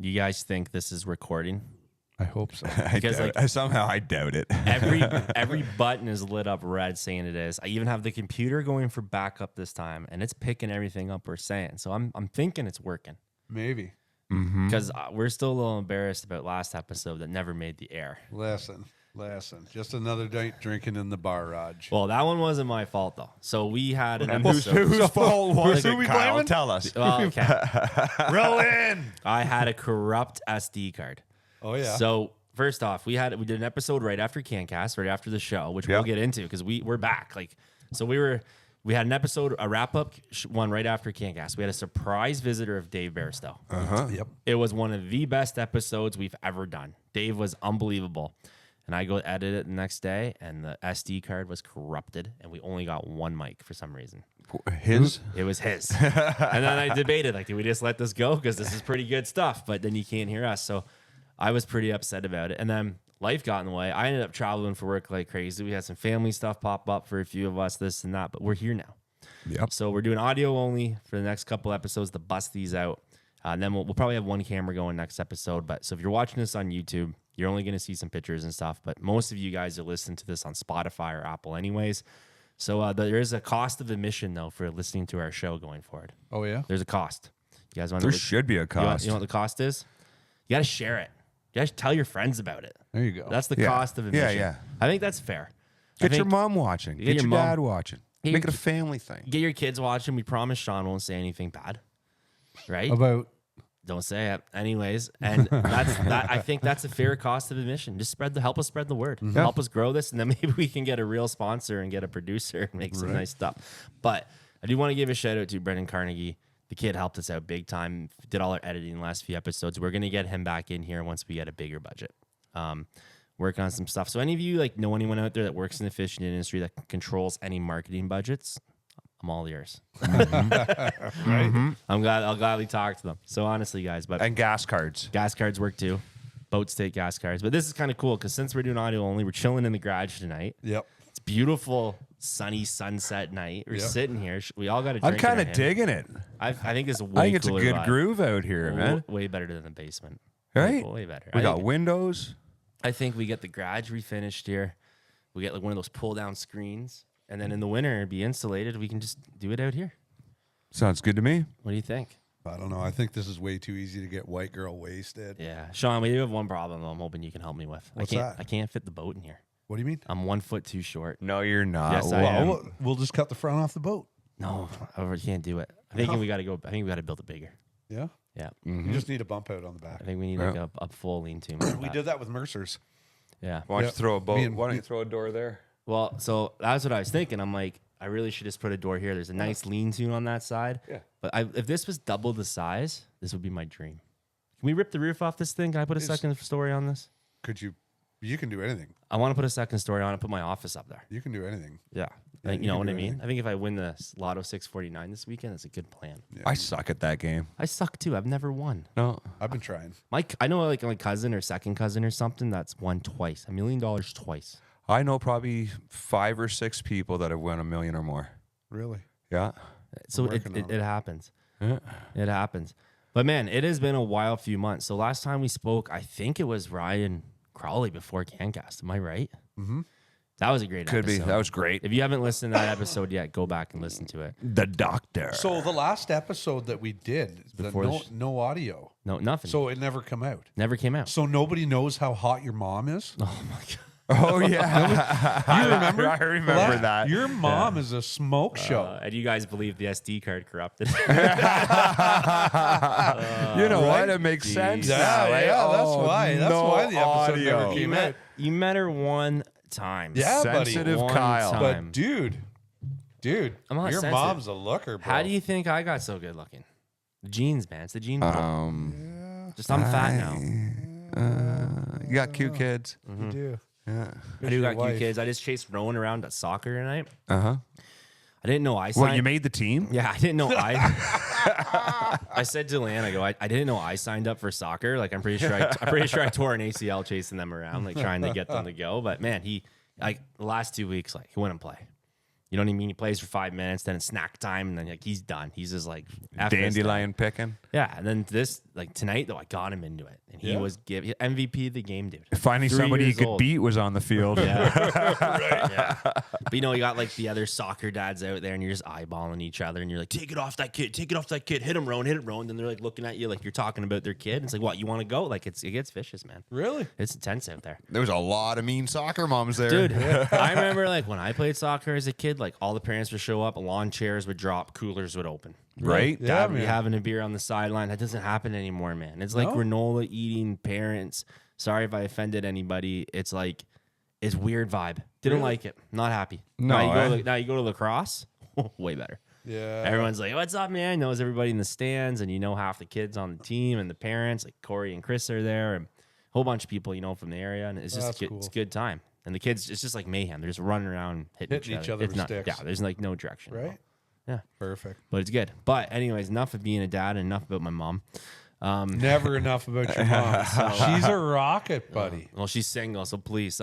you guys think this is recording? I hope so. Because somehow I doubt it. every button is lit up red saying it is. I even have the computer going for backup this time, and it's picking everything up we're saying. So I'm thinking it's working. Maybe. Because we're still a little embarrassed about last episode that never made the air. Listen. Just another night drinking in the bar, Raj. Well, that one wasn't my fault though. So we had an episode. Whose fault was it, we Kyle? blaming? Tell us. Well, okay. Roll in. I had a corrupt SD card. Oh yeah. So first off, we did an episode right after CanCast, right after the show, which we'll get into because we're back. We had an episode, a wrap up one right after CanCast. We had a surprise visitor of Dave Bairstow. Yep. It was one of the best episodes we've ever done. Dave was unbelievable. And I go edit it the next day, and the SD card was corrupted, and we only got one mic for some reason. His? It was his. And then I debated, like, do we just let this go? Because this is pretty good stuff, but then you can't hear us. So I was pretty upset about it. And then life got in the way. I ended up traveling for work like crazy. We had some family stuff pop up for a few of us, this and that, but we're here now. Yep. So we're doing audio only for the next couple episodes to bust these out. And then we'll probably have one camera going next episode. But so if you're watching this on YouTube, you're only going to see some pictures and stuff. But most of you guys are listening to this on Spotify or Apple anyways. So there is a cost of admission, though, for listening to our show going forward. Oh yeah. There's a cost. You guys want to There should be a cost. You know what the cost is? You got to share it. You got to tell your friends about it. There you go. That's the cost of admission. Yeah. I think that's fair. Get your mom watching. Get your dad watching. Make it a family thing. Get your kids watching. We promise Sean won't say anything bad. Right? About Don't say it. Anyways, and I think that's a fair cost of admission. Just help us spread the word. Help us grow this, and then maybe we can get a real sponsor and get a producer and make some nice stuff. But I do want to give a shout out to Brendan Carnegie. The kid helped us out big time. Did all our editing the last few episodes. We're gonna get him back in here once we get a bigger budget. Work on some stuff. So any of you know anyone out there that works in the fishing industry that controls any marketing budgets, I'm all yours. I'll gladly talk to them. So honestly, guys, And gas cards. Gas cards work too. Boats take gas cards. But this is kind of cool because since we're doing audio only, we're chilling in the garage tonight. Yep. It's beautiful, sunny sunset night. We're sitting here. We all got a drink. I'm kind of digging it. I think this is way I think it's a cooler good vibe. groove out here, man. Way better than the basement. Right? Way better. We got windows. I think we get the garage refinished here. We get like one of those pull down screens. And then in the winter, it'd be insulated. We can just do it out here. Sounds good to me. What do you think? I don't know. I think this is way too easy to get white girl wasted. Yeah. Sean, we do have one problem though I'm hoping you can help me with. What's I that? can't fit the boat in here. What do you mean? I'm 1 foot too short. No, you're not. Yes, I am. Well, we'll just cut the front off the boat. No, I can't do it. I think we got to go. I think we got to build it bigger. Yeah. Yeah. You just need a bump out on the back. I think we need like a full lean-to. We did that with Mercer's. Yeah. Why don't you throw a boat? Me Why don't you throw a door there? Well, so that's what I was thinking. I'm like, I really should just put a door here. There's a nice lean-to on that side. Yeah. But if this was double the size, this would be my dream. Can we rip the roof off this thing? Can I put a second story on this? Could you? You can do anything. I want to put a second story on it, put my office up there. You can do anything. Yeah. Yeah, Like, you you know can what I do mean? anything. I think if I win the Lotto 649 this weekend, it's a good plan. Yeah. I suck at that game. I suck too. I've never won. No. I've been trying. I know like my cousin or second cousin or something that's won twice, $1 million twice. I know probably 5 or 6 people that have won $1 million or more. Really? Yeah. So it happens. Yeah. It happens. But man, it has been a wild few months. So last time we spoke, I think it was Ryan Crowley before CanCast. Am I right? Mm-hmm. That was a great Could be. episode. That was great. If you haven't listened to that episode yet, go back and listen to it. The doctor. So the last episode that we did, Before the no audio. No, nothing. So it never come out. Never came out. So nobody knows how hot your mom is. Oh my god. Oh yeah. You remember? I remember that. Your mom is a smoke show. And you guys believe the SD card corrupted. You know what? It makes sense. Yeah, now, eh? yeah, that's Oh, why. That's no why the episode audio. never came out. You met her one time. Yeah, buddy. Sensitive One Kyle. time. But dude, I'm not your sensitive. mom's a looker, bro. How do you think I got so good looking? The genes, man. It's the gene pool. Just I'm fat now. You got cute kids. You do? Yeah. I do your got cute wife. kids. I just chased Rowan around at soccer tonight. Uh-huh. I didn't know I signed. What, you made the team? Yeah, I didn't know I said to Leanne, I go, I didn't know I signed up for soccer. Like I'm pretty sure I tore an ACL chasing them around, like trying to get them to go. But man, he like the last 2 weeks, like he wouldn't play. You know what I mean? He plays for 5 minutes, then it's snack time, and then like he's done. He's just like F this Dandelion picking. thing. Yeah, and then tonight though, I got him into it, and he was MVP of the game, dude. Finding 3 somebody he years could old. beat was on the field. Yeah. But you got like the other soccer dads out there, and you're just eyeballing each other, and you're like, take it off that kid, hit him, Rowan, hit it, Rowan. Then they're like looking at you like you're talking about their kid. It's like, what, you want to go? Like it gets vicious, man. Really? It's intense out there. There was a lot of mean soccer moms there. Dude, I remember like when I played soccer as a kid, like all the parents would show up, lawn chairs would drop, coolers would open. Right? Yeah, Dad would be man. having a beer on the sideline. That doesn't happen anymore, man. It's like No? granola eating parents. Sorry if I offended anybody. It's like, it's weird vibe. Didn't like it. Not happy. No, now you go to lacrosse. Way better. Yeah. Everyone's like, what's up, man? Knows everybody in the stands, and half the kids on the team and the parents. Like Corey and Chris are there, and a whole bunch of people from the area, and it's just That's cool. it's a good time. And the kids, it's just like mayhem. They're just running around hitting Each other It's with not, sticks. yeah, there's like no direction. at all. Right? Yeah, Perfect. but it's good. But anyways, enough of being a dad and enough about my mom. Never enough about your mom. She's a rocket, buddy. Well, she's single, so please,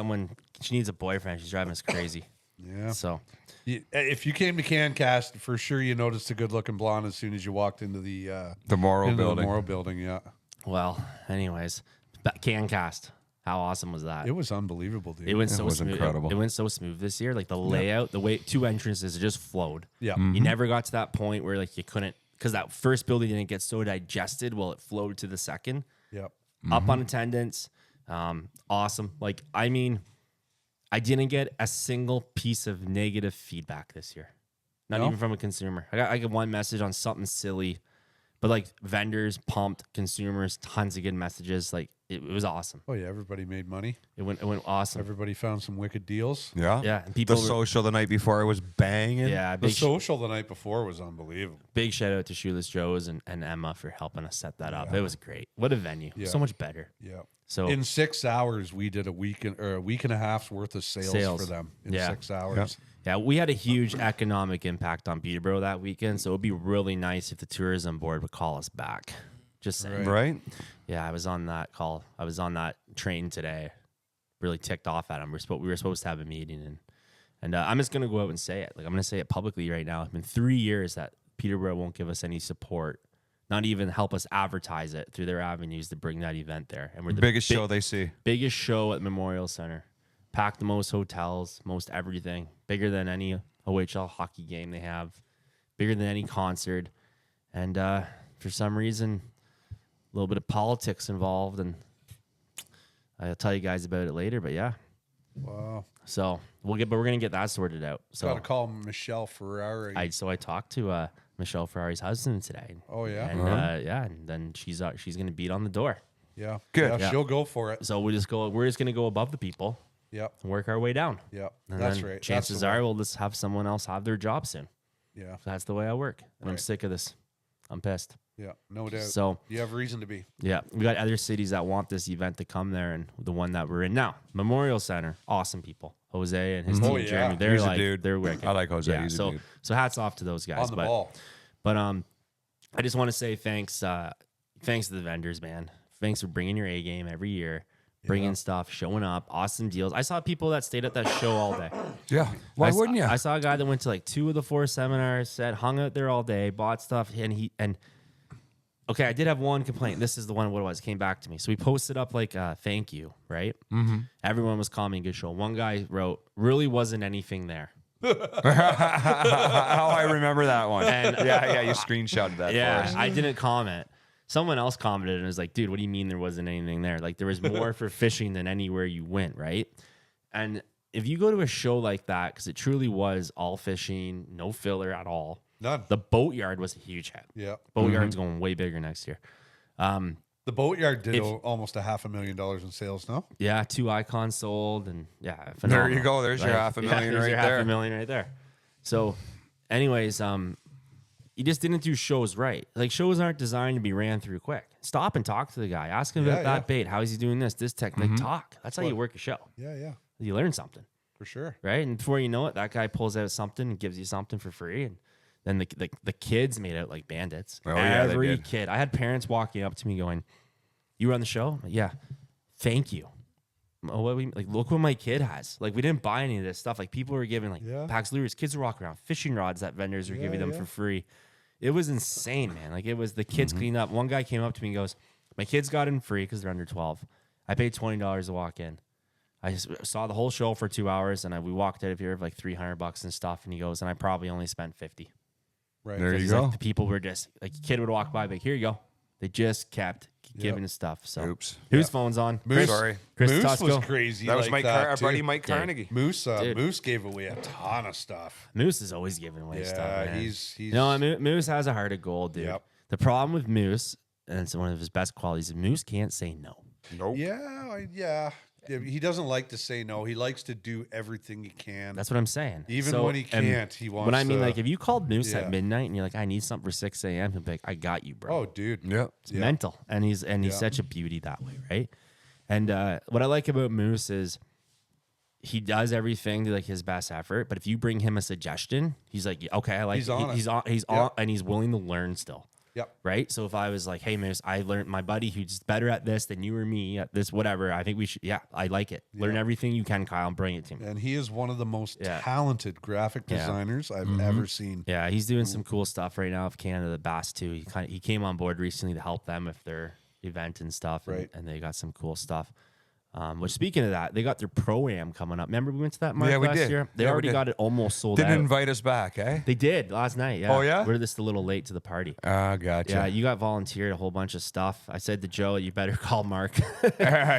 she needs a boyfriend. She's driving us crazy. Yeah. So If you came to CanCast, for sure you noticed a good-looking blonde as soon as you walked into the Morrow into building. The Morrow building, yeah. well, anyways, CanCast. How awesome was that? It was unbelievable, dude. It went so was smooth. incredible. It went so smooth this year. Like the layout, the way 2 entrances, it just flowed. Yeah. You never got to that point where like you couldn't, because that first building didn't get so digested. Well, it flowed to the second. Yep. Up on attendance, awesome. Like I didn't get a single piece of negative feedback this year. Not No? even from a consumer. I got one message on something silly, but like vendors pumped, consumers tons of good messages. Like it was awesome. Oh yeah, everybody made money. It went awesome. Everybody found some wicked deals. Yeah. Yeah, and people The social the night before was banging. Yeah, The social the night before was unbelievable. big shout out to Shoeless Joe's and Emma for helping us set that up. It was great. What a venue. Yeah. So much better. Yeah. So In 6 hours, we did a week and a half's worth of sales. For them in Yeah. 6 hours. yeah, we had a huge economic impact on Peterborough that weekend. So it'd be really nice if the tourism board would call us back. Just saying. Right? Yeah, I was on that call. I was on that train today. Really ticked off at them. We were supposed to have a meeting, and I'm just gonna go out and say it. Like I'm gonna say it publicly right now. It's been 3 years that Peterborough won't give us any support, not even help us advertise it through their avenues to bring that event there. And we're the Biggest show they see. biggest show at Memorial Center. Packed the most hotels, most everything. Bigger than any OHL hockey game they have. Bigger than any concert. And for some reason, a little bit of politics involved, and I'll tell you guys about it later. But yeah, Wow. so we're gonna get that sorted out. Got So to call Michelle Ferrari. I talked to Michelle Ferrari's husband today. Oh, yeah? and and then she's gonna beat on the door. yeah. Good. Yeah, she'll go for it. So we're just gonna go above the people Yep. and work our way down. Yep. And That's then right. That's Chances the way. are we'll just have someone else have their job soon. Yeah. That's the way I work, and I'm Right. sick of this. I'm pissed. Yeah. No doubt. So You have reason to be. yeah, we got other cities that want this event to come there, and the one that we're in now, Memorial Center, awesome people. Jose and his Oh, team, yeah. Jeremy, they're He's a like, dude. they're wicked. I like Jose. Yeah, He's a so dude. so hats off to those guys. On the ball. But I just want to say thanks to the vendors, man. Thanks for bringing your A game every year, bringing stuff, showing up, awesome deals. I saw people that stayed at that show all day. Yeah. Why wouldn't you? I saw a guy that went to like 2 of the 4 seminars, hung out there all day, bought stuff, and okay, I did have one complaint. This is the one. What it was came back to me. So we posted up like thank you, right? Mm-hmm. Everyone was commenting good show. One guy wrote, really wasn't anything there. Oh, I remember that one. And yeah, you screenshotted that for yeah, us. I didn't comment. Someone else commented and was like, dude, what do you mean there wasn't anything there? Like there was more for fishing than anywhere you went, right? And if you go to a show like that, because it truly was all fishing, no filler at all. None. The boatyard was a huge hit. Yeah. Boatyard's going way bigger next year. The Boatyard did almost $500,000 in sales, no? Yeah, 2 icons sold, and yeah, There phenomenal. you go. There's your $500,000 there's right your there. $500,000 right there. So, anyways, you just didn't do shows right. Like shows aren't designed to be ran through quick. Stop and talk to the guy. Ask him about that bait. How is he doing this technique? Talk. That's how you work a show. Yeah. You learn something, For sure. right? And before you know it, that guy pulls out something and gives you something for free, and then the kids made out like bandits. Oh, yeah, they Every did. kid. I had parents walking up to me going, "You were on the show?" I'm like, yeah. Thank you. Oh, look what my kid has. Like we didn't buy any of this stuff. Like people were giving like Yeah. packs lures. Kids were walking around fishing rods that vendors were giving them yeah. for free. It was insane, man. Like, it was the kids cleaning up. One guy came up to me and goes, my kids got in free because they're under 12. I paid $20 to walk in. I just saw the whole show for 2 hours, and we walked out of here with like $300 and stuff. And he goes, and I probably only spent 50. Right. There you He's go. like, the people were just like, a kid would walk by, like, here you go. They just kept giving us stuff. So, Oops. whose phone's on? Moose, Sorry. Chris Moose Tosco. was crazy. That was like our too. buddy Mike Carnegie. Moose gave away a ton of stuff. Moose is always giving away stuff. Yeah, Man. he's No, Moose has a heart of gold, dude. Yep. The problem with Moose, and it's one of his best qualities, is Moose can't say no. Nope. Yeah. He doesn't like to say no. He likes to do everything he can. That's what I'm saying. Even So, when he and can't, he wants When I mean, to, like, if you called Moose Yeah. at midnight and you're like, I need something for 6 a.m., he'll be like, I got you, bro. oh, dude. Yep. It's mental. And he's such a beauty that way, right? And what I like about Moose is he does everything to like his best effort. But if you bring him a suggestion, he's like, okay, I like He's it. on it. He's on, and he's willing to learn still. Yep. Right. So if I was like, hey, Moose, I learned my buddy who's better at this than you or me at this, whatever. I think we should. Yeah, I like it. Learn everything you can, Kyle, and bring it to me. And he is one of the most Yeah. talented graphic designers I've ever seen. Yeah, he's doing some cool stuff right now with Canada Bass too. He came on board recently to help them with their event and stuff, and, Right. and they got some cool stuff. Which, speaking of that, they got their Pro-Am coming up. Remember we went to that market we last did. year? They Yeah, we already did. got it almost sold Didn't out. invite us back, eh? They did last night. Yeah. Oh, yeah? We're just a little late to the party. Gotcha. Yeah, you got volunteered a whole bunch of stuff. I said to Joe, you better call Mark.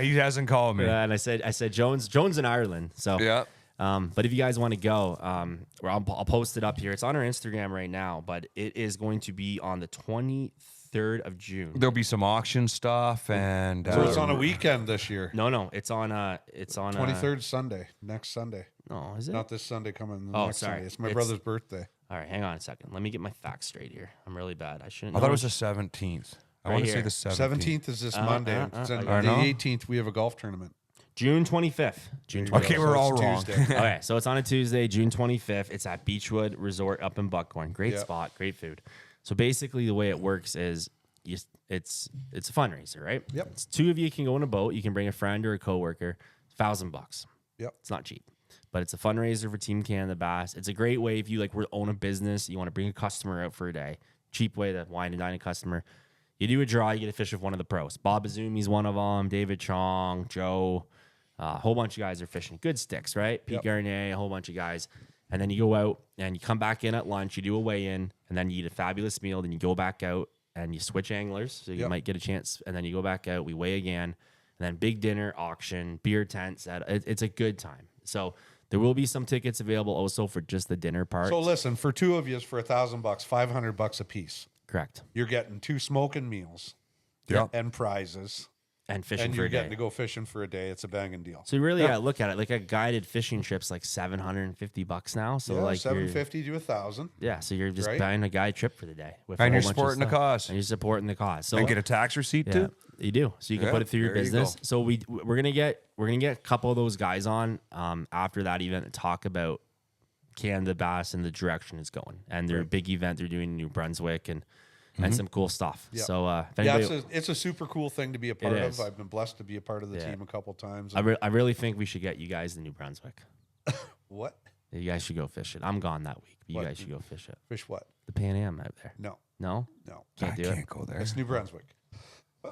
He hasn't called me. And I said Jones in Ireland. So Yeah. but if you guys want to go, I'll post it up here. It's on our Instagram right now, but it is going to be on the 23rd of June. There'll be some auction stuff and So it's on a weekend this year. No, it's on 23rd Sunday, next Sunday. No, is it? Not this Sunday coming. The Oh, next sorry. Sunday. It's my It's- brother's birthday. All right, hang on a second. Let me get my facts straight here. I'm really bad. I shouldn't. I thought it was the 17th. I Right want to say here. the 17th. 17th is this Monday. I The know. 18th, we have a golf tournament. June 25th. June 25th. Okay, we're So all it's wrong. Tuesday. Okay, so it's on a Tuesday, June 25th. It's at Beechwood Resort up in Buckhorn. Great Yeah. spot, great food. So basically, the way it works is it's a fundraiser, right? Yep. It's two of you can go on a boat. You can bring a friend or a coworker. $1,000. Yep. It's not cheap, but it's a fundraiser for Team Canada Bass. It's a great way if you like own a business, you want to bring a customer out for a day. Cheap way to wine and dine a customer. You do a draw, you get to fish with one of the pros. Bob Azumi's one of them. David Chong, Joe, a whole bunch of guys are fishing. Good sticks, right? Pete Yep. Garnier, a whole bunch of guys. And then you go out and you come back in at lunch, you do a weigh-in, and then you eat a fabulous meal. Then you go back out and you switch anglers, so you Yep. might get a chance. And then you go back out, we weigh again, and then big dinner, auction, beer tents. It's a good time. So there will be some tickets available also for just the dinner part. So listen, for two of you, for $1,000, $500 a piece. Correct. You're getting 2 smoking meals, Yeah. and prizes, And fishing and for you're a getting day. to go fishing for a day. It's a banging deal. So you really gotta look at it like a guided fishing trip's like $750 now. So Yeah, like $750 to $1,000. yeah, so you're just Right? buying a guide trip for the day with a And whole you're bunch of supporting the stuff. cause. And you're supporting the cause. So And get a tax receipt yeah, too. you do. So you can Yeah, put it through your there you business. go. So we're gonna get a couple of those guys on after that event to talk about Canada Bass and the direction it's going. And their big event they're doing in New Brunswick and some cool stuff. Yeah. So if Yeah, anybody, it's a super cool thing to be a part It of. is. I've been blessed to be a part of the Yeah. team a couple times. I really think we should get you guys to New Brunswick. What? You guys should go fish it. I'm gone that week, but you What? guys should go fish it. Fish what? The Pan Am out there. No, No? no. Can't I do it. can't go there. It's New Brunswick.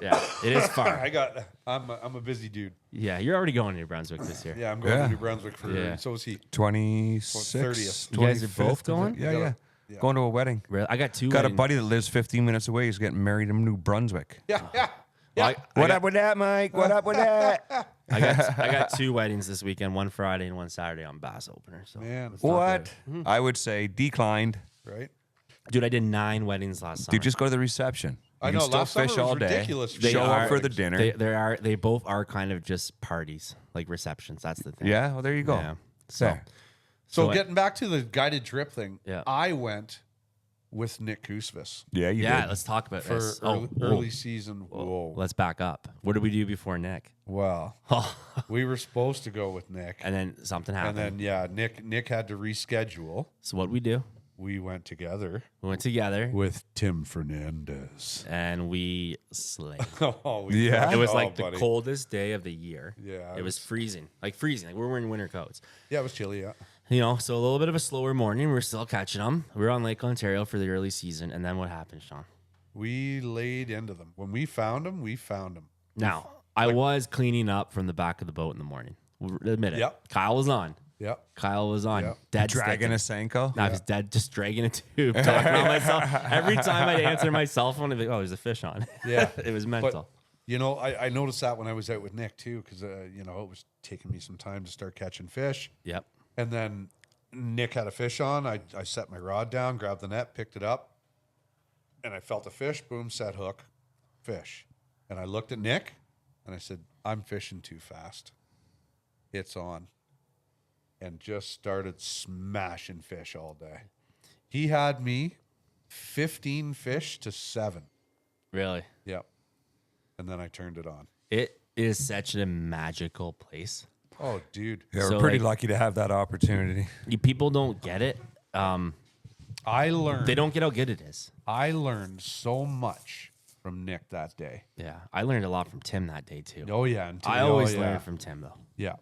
Yeah, it is far. I'm a busy dude. Yeah, you're already going to New Brunswick this year. Yeah, I'm going Yeah. to New Brunswick for. Yeah. So is he. 26th, 30th. You guys are 25th, both is it? going? Yeah, Yeah. yeah. Yeah. Going to a wedding. Really? I got two. Got a wedding- buddy that lives 15 minutes away. He's getting married in New Brunswick. Yeah, yeah. Well, What up with that, Mike? What up with that? I got two weddings this weekend. One Friday and one Saturday on Bass Opener. So, Man, What? I would say declined. right? dude, I did 9 weddings last summer. Dude, just go to the reception. You I can know, still last summer fish was all day. ridiculous. They Show are- up for the dinner. They both are kind of just parties, like receptions. That's the thing. Yeah, well, there you go. Yeah. So, There. So I- getting back to the guided trip thing, Yeah. I went with Nick Kusvis Yeah, you yeah, did. let's talk about for this. early season. Whoa. Let's back up. What did we do before Nick? Well, we were supposed to go with Nick. And then something And happened. then, yeah, Nick had to reschedule. So what we do? We went together We went together with Tim Fernandez. and we slayed. Oh, Yeah? It was oh, like the buddy. coldest day of the year. Yeah, it it was freezing. Like freezing. Like we were wearing winter coats. Yeah, it was chilly. Yeah. So a little bit of a slower morning. We're still catching them. We were on Lake Ontario for the early season. And then what happened, Sean? We laid into them. When we found them, we found them. Now, I was cleaning up from the back of the boat in the morning. We'll admit it. Yep. Kyle was on. Yep. Kyle was on. Yep. Dead Dragging sticking. a Senko? No, I was dead, just dragging a tube. Talking about myself. Every time I'd answer my cell phone, I'd be like, oh, there's a fish on. Yeah. It was mental. But, I noticed that when I was out with Nick, too, because, it was taking me some time to start catching fish. Yep. And then Nick had a fish on. I set my rod down, grabbed the net, picked it up, and I felt a fish. Boom, set hook, fish. And I looked at Nick, and I said, I'm fishing too fast. It's on. And just started smashing fish all day. He had me 15 fish to 7. Really? Yep. And then I turned it on. It is such a magical place. Oh, dude. Yeah, So, we're pretty lucky to have that opportunity. People don't get it. I learned. They don't get how good it is. I learned so much from Nick that day. Yeah. I learned a lot from Tim that day, too. Oh, yeah. I always learn from Tim, though. Yeah.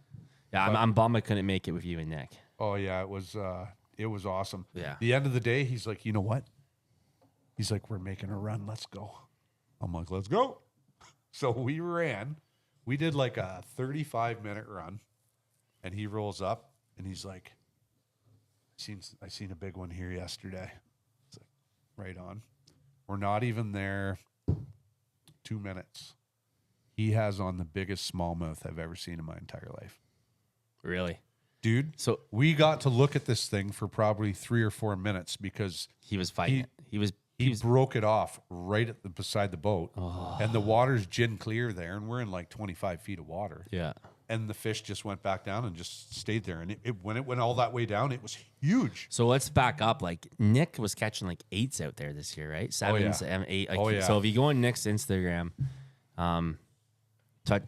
Yeah, I'm bummed I couldn't make it with you and Nick. Oh, yeah. It was awesome. Yeah. The end of the day, he's like, you know what? He's like, we're making a run. Let's go. I'm like, let's go. So we ran. We did like a 35-minute run. And he rolls up and he's like, I seen a big one here yesterday. It's like, right on. We're not even there 2 minutes. He has on the biggest smallmouth I've ever seen in my entire life. Really? Dude, So we got to look at this thing for probably 3 or 4 minutes because he was fighting it. He was broke it off right beside the boat. And the water's gin clear there, and we're in like 25 feet of water. Yeah. And the fish just went back down and just stayed there. And when it went all that way down, it was huge. So let's back up. Like Nick was catching like 8s out there this year, right? 7, 8. Like, So if you go on Nick's Instagram,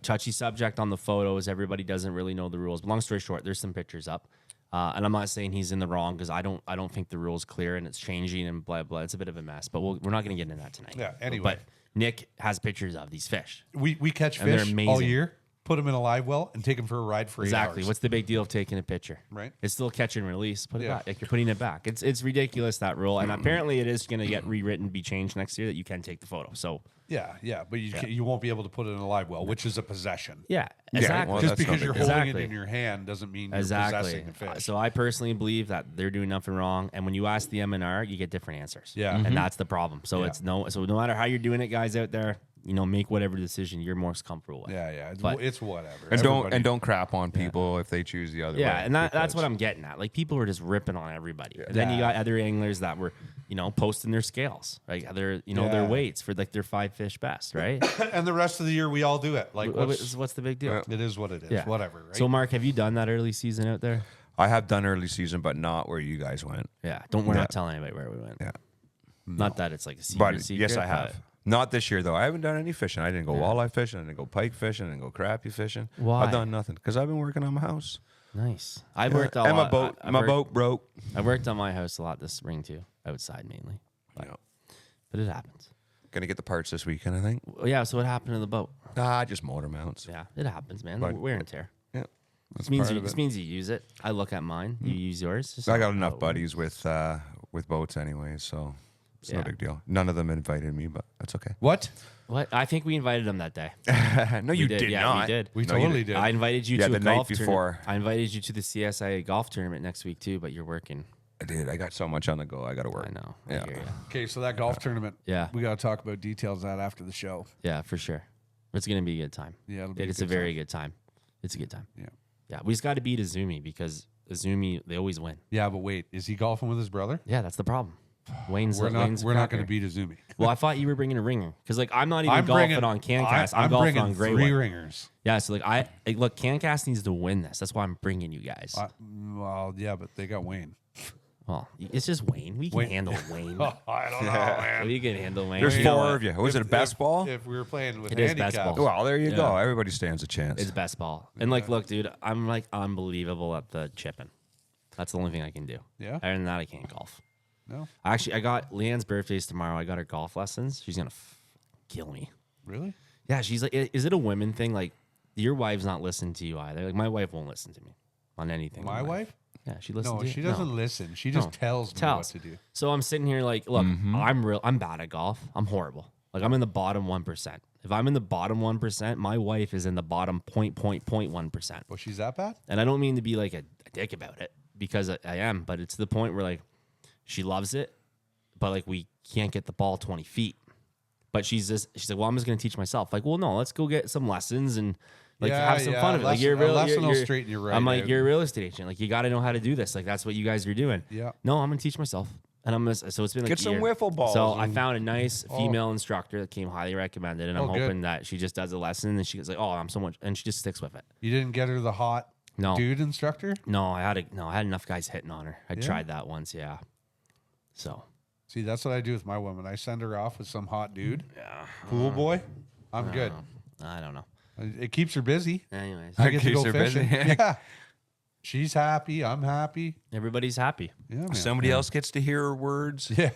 touchy subject on the photos. Everybody doesn't really know the rules. But long story short, there's some pictures up. And I'm not saying he's in the wrong because I don't think the rule's clear and it's changing and blah, blah. It's a bit of a mess. But we're not going to get into that tonight. Yeah, anyway. But Nick has pictures of these fish. We catch And they're fish amazing. all year, put them in a live well, and take them for a ride for 8 Exactly. hours. What's the big deal of taking a picture? Right. It's still catch and release. Put it Yeah. back. Like you're putting it back. It's ridiculous, that rule. And apparently it is going to get rewritten, be changed next year that you can take the photo. So Yeah, but you won't be able to put it in a live well, which is a possession. yeah, exactly. well, Just that's no because big you're deal. holding Exactly. it in your hand doesn't mean you're Exactly. possessing the fish. So I personally believe that they're doing nothing wrong. And when you ask the MNR, you get different answers. Yeah. And that's the problem. So Yeah. so no matter how you're doing it, guys out there, make whatever decision you're most comfortable with. Yeah. But- It's whatever. And Everybody- don't crap on people if they choose the other way. Yeah, and that's because- what I'm getting at. Like people were just ripping on everybody. And then you got other anglers that were, posting their scales, like their Yeah. weights for like their 5 fish best, right? And the rest of the year we all do it. Like What's the big deal? it is what it is. Yeah. Whatever. Right? So Mark, have you done that early season out there? I have done early season, but not where you guys went. Yeah. We're not telling anybody where we went. Yeah. Not that it's like a secret. But secret, yes, I but- have. Not this year though. I haven't done any fishing. I didn't go walleye fishing. I didn't go pike fishing. I didn't go crappie fishing. Why? I've done nothing because I've been working on my house. Nice. I've worked a and lot. my boat broke. I worked on my house a lot this spring too, outside mainly. But it happens. Gonna get the parts this weekend, I think. Well, yeah. So what happened to the boat? Just motor mounts. Yeah, it happens, man. But- Wear and tear. Yeah. That's This means part of this it. means you use it. I look at mine. You use yours. Just I got how enough it buddies with boats anyway, so it's no Yeah. big deal. None of them invited me, but that's okay. what? works. What? I think we invited them that day. No, you did. did Yeah, not. we did. We No, you totally did. I invited you Yeah, to the a night golf before. tournament. I invited you to the CSIA golf tournament next week too, but you're working. I did. I got so much on the go. I got to work. I know. Yeah. I hear ya. Okay, so that golf tournament. Yeah. We got to talk about details of that after the show. Yeah, for sure. It's gonna be a good time. Yeah, it'll be It's a a good very good time. It's a good time. Yeah. Yeah, we just got to beat Azumi because Azumi they always win. Yeah, but wait, is he golfing with his brother? Yeah, that's the problem. Wayne's We're Wayne's not going to cracker. beat Azumi. Well, I thought you were bringing a ringer because like I'm not even I'm golfing bringing on CanCast. I'm I'm golfing bringing on Grey 3 One. ringers. Yeah, so look, CanCast needs to win this. That's why I'm bringing you guys. Well, yeah, but they got Wayne. Well, it's just Wayne. We can Wayne. handle Wayne. I don't know, man. We can handle Wayne. There's You know 4 what? of you. Was it a best ball? If we were playing with It is best handicaps, ball. Well, there you go. Yeah. Everybody stands a chance. It's best ball. And like, look, dude, I'm like unbelievable at the chipping. That's the only thing I can do. Yeah? Other than that, I can't golf. No, Actually, I got Leanne's birthday's tomorrow. I got her golf lessons. She's gonna kill me. really? Yeah, she's like, is it a women thing? Like, your wife's not listening to you either. Like, my wife won't listen to me. on anything. My in life. wife? Yeah, she listens. No, to you. she doesn't listen. She just tells me what to do. So I'm sitting here like, look, I'm bad at golf. I'm horrible. Like I'm in the bottom 1%. If I'm in the bottom 1%, my wife is in the bottom 0.1%. Well, she's that bad? And I don't mean to be like a dick about it because I am, but it's to the point where like she loves it, but like we can't get the ball 20 feet. But she's like, well, I'm just gonna teach myself. Like, well, no, let's go get some lessons and like have some fun of it. Like a lesson will straighten you right. I'm like, you're a real estate agent. Like, you got to know how to do this. Like, that's what you guys are doing. Yeah. No, I'm gonna teach myself, and I'm gonna. So it's been like Get some wiffle balls. So I found a nice female instructor that came highly recommended, and I'm good. hoping that she just does a lesson and she gets like, oh, I'm so much, and she just sticks with it. You didn't get her the hot dude instructor? No, I had enough guys hitting on her. I tried that once, yeah. So. See, that's what I do with my woman. I send her off with some hot dude. Yeah. Pool boy. I'm good. I don't know. It keeps her busy. Anyways, I get to keeps go her fishing. busy. Yeah. She's happy. I'm happy. everybody's happy. Yeah, man. Somebody else gets to hear her words. Yeah.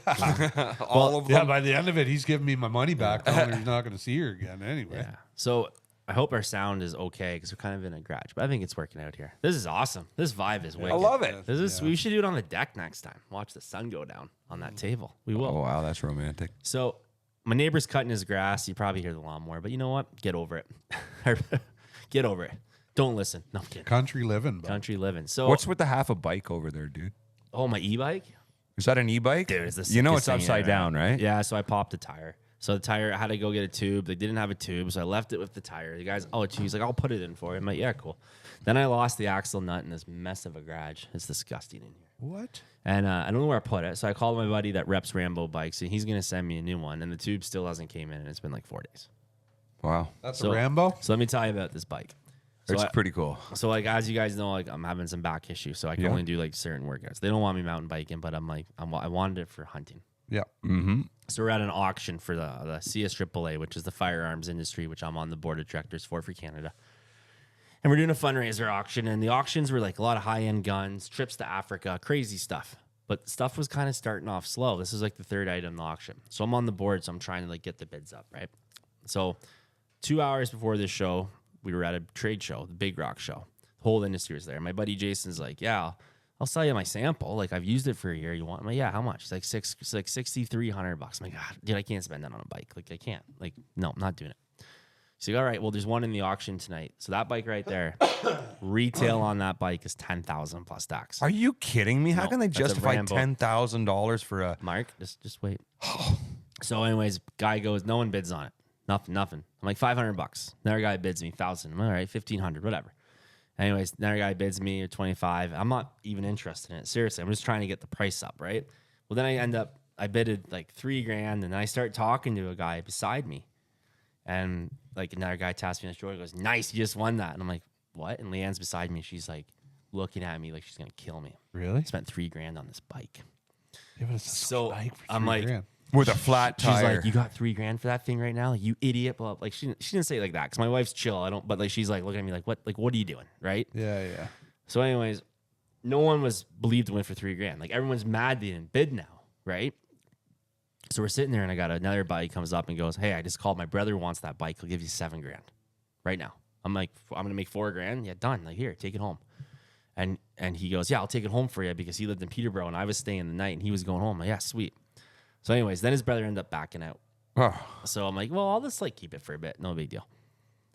All of them. Yeah, by the end of it, he's giving me my money back. Telling her he's not going to see her again anyway. Yeah. So I hope our sound is okay because we're kind of in a garage, but I think it's working out here. This is awesome. This vibe is wicked. I love it. This is. We should do it on the deck next time. Watch the sun go down on that table. We will. Oh, wow. That's romantic. So my neighbor's cutting his grass. You probably hear the lawnmower, but you know what? Get over it. Get over it. Don't listen. No, I'm kidding. Country living, bud. Country living. So What's with the half a bike over there, dude? Oh, my e-bike? Is that an e-bike? Dude, it's the You know sickest it's thing upside ever. down, right? Yeah, so I popped the tire. So the tire, I had to go get a tube. They didn't have a tube, so I left it with the tire. The guy's, he's like, I'll put it in for you. I'm like, yeah, cool. Then I lost the axle nut in this mess of a garage. It's disgusting in here. What? And I don't know where I put it. So I called my buddy that reps Rambo bikes, and he's going to send me a new one. And the tube still hasn't came in, and it's been like 4 days. Wow. That's So- a Rambo? So let me tell you about this bike. So It's I- pretty cool. So like as you guys know, like I'm having some back issues, so I can Yeah. only do like certain workouts. They don't want me mountain biking, but I'm like I wanted it for hunting. Yeah. Mm-hmm. So we're at an auction for the CSAAA, which is the firearms industry, which I'm on the board of directors for Canada. And we're doing a fundraiser auction, and the auctions were like a lot of high-end guns, trips to Africa, crazy stuff. But stuff was kind of starting off slow. This is like the third item in the auction. So I'm on the board, so I'm trying to like get the bids up, right? So 2 hours before this show, we were at a trade show, the Big Rock show. The whole industry was there. My buddy Jason's like, yeah, I'll sell you my sample. Like, I've used it for a year. You want? I'm like, yeah, how much? It's like $6,300. I'm like, God, dude, I can't spend that on a bike. Like, I can't. Like, no, I'm not doing it. He's like, all right, well, there's one in the auction tonight. So that bike right there, retail on that bike is $10,000 plus tax. Are you kidding me? How No, can they that's a justify Rambo. $10,000 for a... Mark, just wait. So, anyways, guy goes, no one bids on it. Nothing. I'm like $500. Another guy bids me 1,000. I'm all right, 1,500, whatever. Anyways, another guy bids me or 25. I'm not even interested in it. Seriously, I'm just trying to get the price up, right? Well, then I bidded like $3,000, and then I start talking to a guy beside me, and like another guy taps me on the shoulder, goes, "Nice, you just won that." And I'm like, "What?" And Leanne's beside me. She's like looking at me like she's gonna kill me. Really? I spent $3,000 on this bike. Yeah, but it's a So bike for I'm like, $3,000. With a flat she's tire. like, "You got $3,000 for that thing right now? You idiot!" Blah. Like she didn't say it like that because my wife's chill. I don't. But like she's like looking at me like, "What? Like what are you doing?" Right? Yeah. So, anyways, no one was believed to win for $3,000. Like everyone's mad they didn't bid now, right? So we're sitting there, and I got another buddy comes up and goes, "Hey, I just called. My brother wants that bike. He'll give you $7,000 right now." I'm like, "I'm gonna make $4,000. Yeah, done. Like here, take it home." And he goes, "Yeah, I'll take it home for you," because he lived in Peterborough and I was staying the night, and he was going home. I'm like, yeah, sweet. So, anyways, then his brother ended up backing out. Oh, So I'm like, well, I'll just like keep it for a bit. No big deal.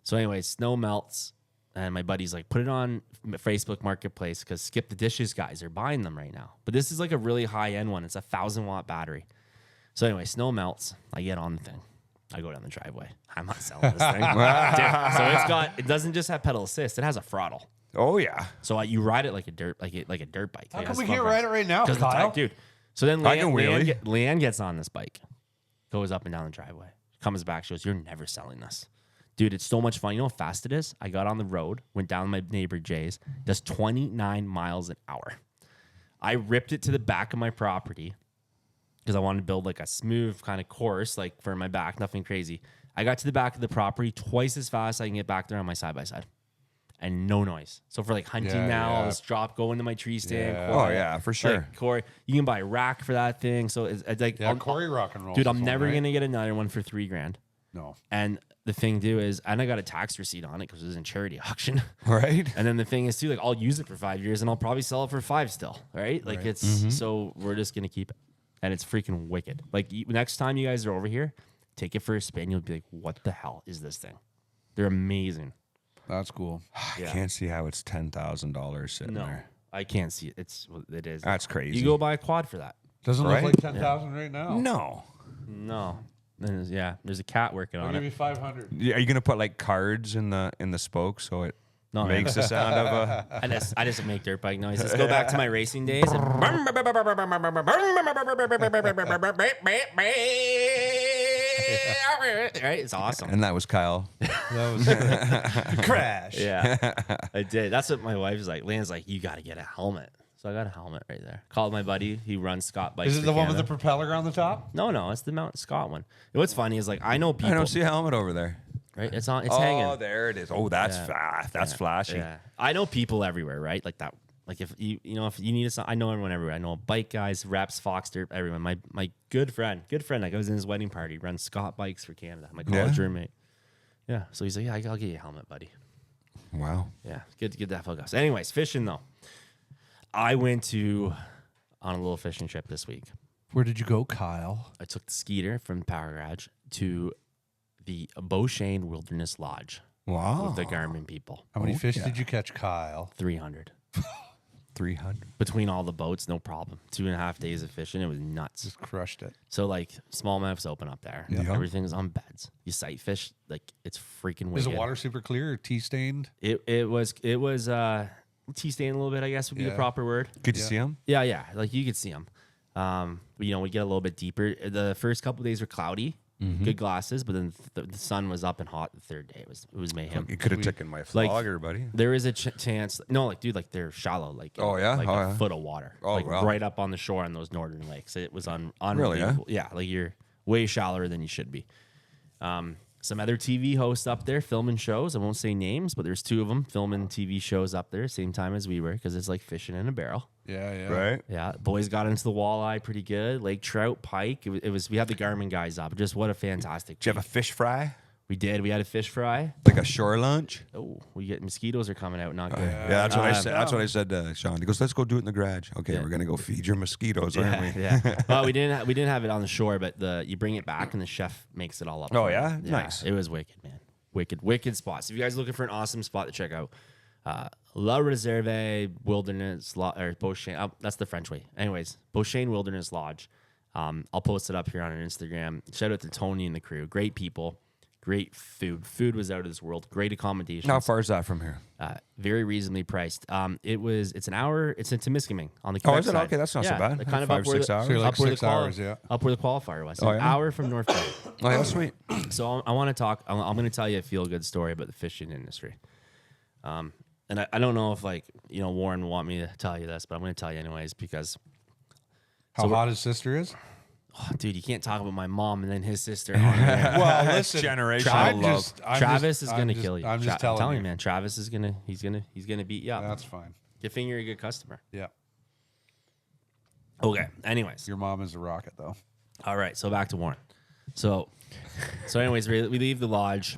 So anyways, snow melts. And my buddy's like, put it on Facebook Marketplace because Skip the Dishes guys are buying them right now. But this is like a really high end one. It's a 1,000-watt battery. So anyway, snow melts. I get on the thing. I go down the driveway. I'm not selling this thing. Dude, so it doesn't just have pedal assist. It has a throttle. oh yeah. So you ride it like a dirt bike. How come we can't ride it right now, Because the Kyle? tire, dude. So then I can wheelie. Leanne gets on this bike, goes up and down the driveway, comes back, she goes, "You're never selling this." Dude, it's so much fun. You know how fast it is? I got on the road, went down my neighbor Jay's, does 29 miles an hour. I ripped it to the back of my property because I wanted to build like a smooth kind of course, like for my back, nothing crazy. I got to the back of the property twice as fast as I can get back there on my side-by-side. And no noise. So for like hunting Yeah, now, yeah. I'll just go into my tree stand. Yeah. Oh yeah, for sure. Like, Corey, you can buy a rack for that thing. So it's like, Yeah, Corey rock and roll. dude, I'm never gonna get another one for $3,000. No. And the thing too is, and I got a tax receipt on it because it was in charity auction. Right. And then the thing is too, like I'll use it for 5 years and I'll probably sell it for 5 still, right? Like it's so we're just gonna keep it, and it's freaking wicked. Like next time you guys are over here, take it for a spin. You'll be like, what the hell is this thing? They're amazing. That's cool. I can't see how it's $10,000 sitting No, there. I can't see it. It is. That's crazy. You go buy a quad for that. Doesn't Right? look like 10,000 right now. No. No. There's a cat working I'll on give it. you 500. Yeah, are you gonna put like cards in the spokes so it No, makes the sound of a? I just make dirt bike noises. Go back to my racing days. Right? It's awesome. And that was Kyle. That was crash. Yeah, I did. That's what my wife was like. Leanne's like, you got to get a helmet. So I got a helmet right there. Called my buddy. He runs Scott bikes. Is it for the one with Canada. the propeller on the top? No, it's the Mount Scott one. What's funny is like I know people. I don't see a helmet over there. Right? It's hanging. Oh, there it is. Oh, that's Yeah. that's flashy. Yeah, I know people everywhere, right? Like that. Like if you need I know everyone everywhere. I know bike guys, reps, Foxter, everyone. My good friend. Like I was in his wedding party. Runs Scott Bikes for Canada. My college roommate. Yeah. So he's like, yeah, I'll get you a helmet, buddy. Wow. Yeah, good to have focus. Anyways, fishing though. I went on a little fishing trip this week. Where did you go, Kyle? I took the Skeeter from the Power Garage to the Beauchesne Wilderness Lodge Wow. with the Garmin people. How many fish did you catch, Kyle? 300. 300. Between all the boats, no problem. 2.5 days of fishing. It was nuts. Just crushed it. So like smallmouths open up there. Yeah. Everything's on beds. You sight fish, like it's freaking wicked. Is the water super clear or tea stained? It was tea stained a little bit, I guess would be the Yeah. proper word. Could you see him? Yeah. Like you could see them. But, we get a little bit deeper. The first couple of days were cloudy, good glasses, but then the sun was up and hot the third day. It was mayhem. You could have taken my Like- flogger, buddy. There is a chance. No, like dude, like they're shallow. Like Oh, yeah? like Oh, a yeah. foot of water. Oh, like wow. right up on the shore on those northern lakes. It was Really, unbelievable. Yeah, like you're way shallower than you should be. Some other TV hosts up there filming shows. I won't say names, but there's 2 of them filming TV shows up there, same time as we were, because it's like fishing in a barrel. Yeah. Right? Yeah, boys got into the walleye pretty good. Lake trout, pike. It was. We had the Garmin guys up. Just what a fantastic. Did you have a fish fry? We did. We had a fish fry. Like a shore lunch? Oh, we get mosquitoes are coming out. Not good. Yeah, that's what I said. That's what I said to Sean. He goes, "Let's go do it in the garage." Okay, we're gonna go feed your mosquitoes, aren't we? Yeah. Well, we didn't have it on the shore, but you bring it back and the chef makes it all up. Oh, for you. yeah? Nice. It was wicked, man. Wicked spots. If you guys are looking for an awesome spot to check out, La Reserve Wilderness or Beauchesne. That's the French way. Anyways, Beauchesne Wilderness Lodge. I'll post it up here on our Instagram. Shout out to Tony and the crew. Great people. Great food. Food was out of this world. Great accommodations. How far is that from here? Very reasonably priced. It's an hour. It's in Temiskaming on the Oh, Quebec is it? side. Okay, that's not so bad. like kind of 5 up where 6 the, hours. So you're like up where 6 the hours, yeah. up where the qualifier was. Oh, An yeah? hour from North Bay. Oh, yeah, sweet. So I want to talk. I'm going to tell you a feel good story about the fishing industry. And I don't know if Warren will want me to tell you this, but I'm going to tell you anyways because. How hot his sister is? Oh, dude, you can't talk about my mom and then his sister. On there. Well, listen, generational love. Travis is gonna kill you. I'm just telling you, man. Travis is gonna beat you up. That's fine. Good thing you're a good customer. Yeah. Okay. Anyways, Your mom is a rocket, though. all right. So back to Warren. So anyways, we leave the lodge.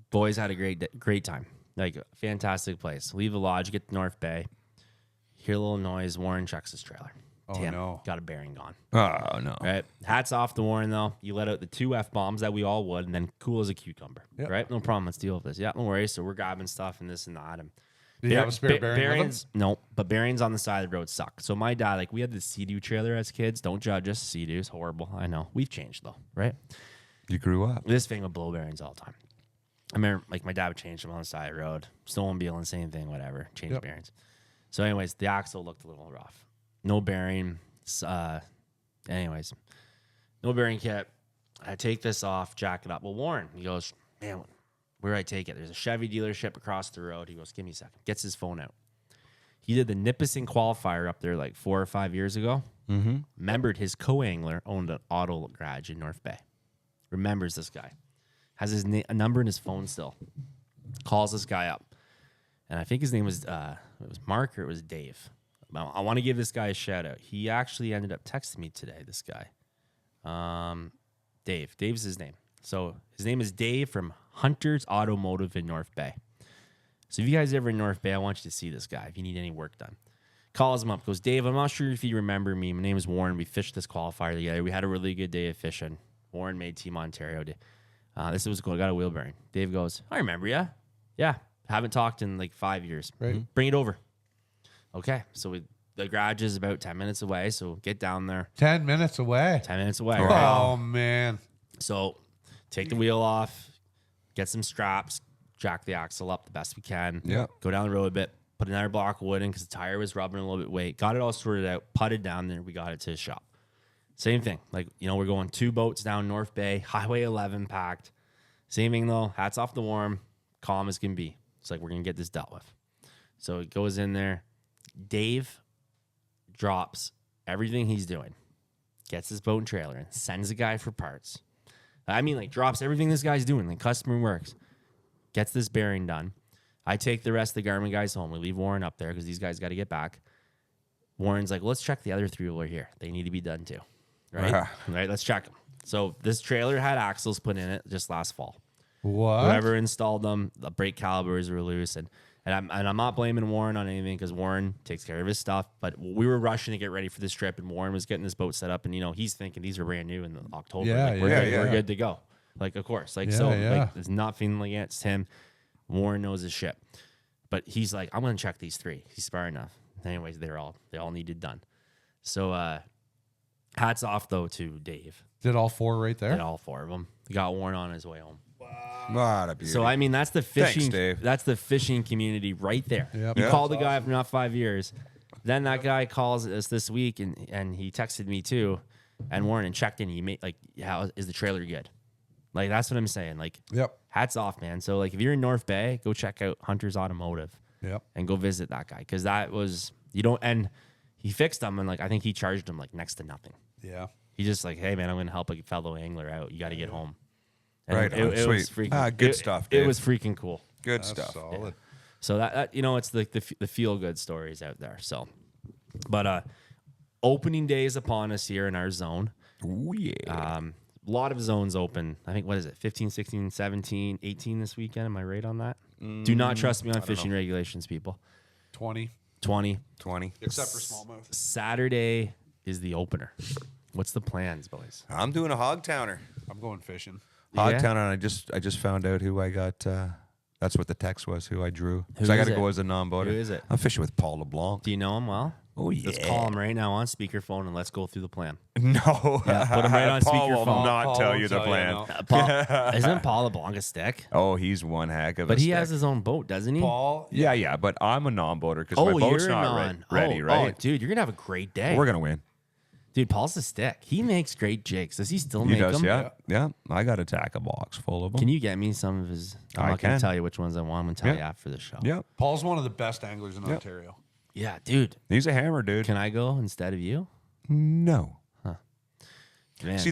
Boys had a great time. Like fantastic place. Leave the lodge, get to North Bay. Hear a little noise. Warren checks his trailer. Oh, Damn, no. got a bearing gone. Oh no. Right. Hats off to Warren though. You let out the 2 F-bombs that we all would, and then cool as a cucumber. Yep. Right. No problem. Let's deal with this. Yeah. No worries. So we're grabbing stuff and this and that. And Did you have a spare bearing with him? bearings? No, but bearings on the side of the road suck. So my dad, we had the Sea-Doo trailer as kids. Don't judge us. Sea-Doo's horrible. I know. We've changed though, right? You grew up. This thing would blow bearings all the time. I remember, my dad would change them on the side of the road. Snowmobiling, same thing, whatever. Change bearings. So, anyways, the axle looked a little rough. No bearing. Anyways, no bearing kit. I take this off, jack it up. Well, Warren, he goes, man, where do I take it? There's a Chevy dealership across the road. He goes, give me a second. Gets his phone out. He did the Nipissing qualifier up there 4 or 5 years ago. Mm-hmm. Remembered his co-angler owned an auto garage in North Bay. Remembers this guy. Has his a number in his phone still. Calls this guy up. And I think his name was it was Mark or it was Dave. I want to give this guy a shout out. He actually ended up texting me today, this guy. Dave. Dave's his name. So his name is Dave from Hunter's Automotive in North Bay. So if you guys ever in North Bay, I want you to see this guy if you need any work done. Calls him up, goes, Dave, I'm not sure if you remember me. My name is Warren. We fished this qualifier together. We had a really good day of fishing. Warren made Team Ontario. This was cool. I got a wheel bearing. Dave goes, I remember you. Yeah. Haven't talked in like 5 years. Right. Bring it over. Okay. So the garage is about 10 minutes away. So get down there. 10 minutes away. 10 minutes away. Right? Oh, man. So take the wheel off, get some straps, jack the axle up the best we can. Yeah. Go down the road a bit, put another block of wood in because the tire was rubbing a little bit weight. Got it all sorted out, putted down there. We got it to the shop. Same thing. Like, we're going 2 boats down North Bay, Highway 11 packed. Same thing though. Hats off the Warm, calm as can be. It's like, we're going to get this dealt with. So it goes in there. Dave drops everything he's doing, gets his boat and trailer and sends a guy for parts. I mean, like, drops everything this guy's doing, like customer works, gets this bearing done. I take the rest of the Garmin guys home. We leave Warren up there because these guys got to get back. Warren's like, let's check the other 3-wheeler here. They need to be done too. Right? Right, let's check them. So this trailer had axles put in it just last fall. What? Whoever installed them, the brake calibers were loose. And I'm not blaming Warren on anything because Warren takes care of his stuff. But we were rushing to get ready for this trip, and Warren was getting this boat set up. And, he's thinking these are brand new in October. Yeah, like, we're good to go. Like, of course. Like, like, it's not feeling like it's him. Warren knows his shit. But he's like, I'm going to check these 3. He's smart enough. Anyways, they all needed done. So, hats off, though, to Dave. Did all 4 right there? Did all 4 of them. He got Warren on his way home. What a beauty. So I mean, that's the fishing. Thanks, Dave. That's the fishing community right there. Yep. You Yeah. called the guy for not 5 years. Then that guy calls us this week, and he texted me too, and Warren and checked in. He made like, how is the trailer good? Like, that's what I'm saying. Like, Yep. hats off, man. So like, if you're in North Bay, go check out Hunter's Automotive. Yep. And go visit that guy because that was and he fixed them, and like, I think he charged him like next to nothing. Yeah. He's just like, hey man, I'm gonna help a fellow angler out. You got to get home. And Right, it sweet. was freaking Good stuff, It Dave. was freaking cool. Good That's stuff. solid. So that it's like the feel good stories out there. So, but opening day is upon us here in our zone. Ooh, yeah. A lot of zones open. I think, what is it? 15, 16, 17, 18 this weekend. Am I right on that? Do not trust me on fishing regulations, people. 20. 20. 20. Except for smallmouth. Saturday is the opener. What's the plans, boys? I'm doing a hog towner. I'm going fishing. Hog Yeah? towner, and I just found out who I got. That's what the text was, who I drew. Who So I got is to it? go as a non-boater. Who is it? I'm fishing with Paul LeBlanc. Do you know him well? Oh, yeah. Let's call him right now on speakerphone and let's go through the plan. No. Yeah, put him right on Paul will speakerphone. not Paul tell will you the tell you plan. no. Paul, isn't Paul LeBlanc a stick? Oh, he's one heck of a But he stick. has his own boat, doesn't he? Paul. Yeah, but I'm a non-boater because my boat's you're not non. ready, Oh, right? Oh, dude, you're gonna have a great day. We're gonna win. Dude, Paul's a stick. He makes great jigs. Does he still He make does, them? yeah. I got a tackle box full of them. Can you get me some of his? I'm I not gonna can. tell you which ones I want. I'm gonna tell Yeah. you after the show. Yeah, Paul's one of the best anglers in Yep. Ontario. Yeah, dude. he's a hammer, dude. Can I go instead of you? No. Man. See,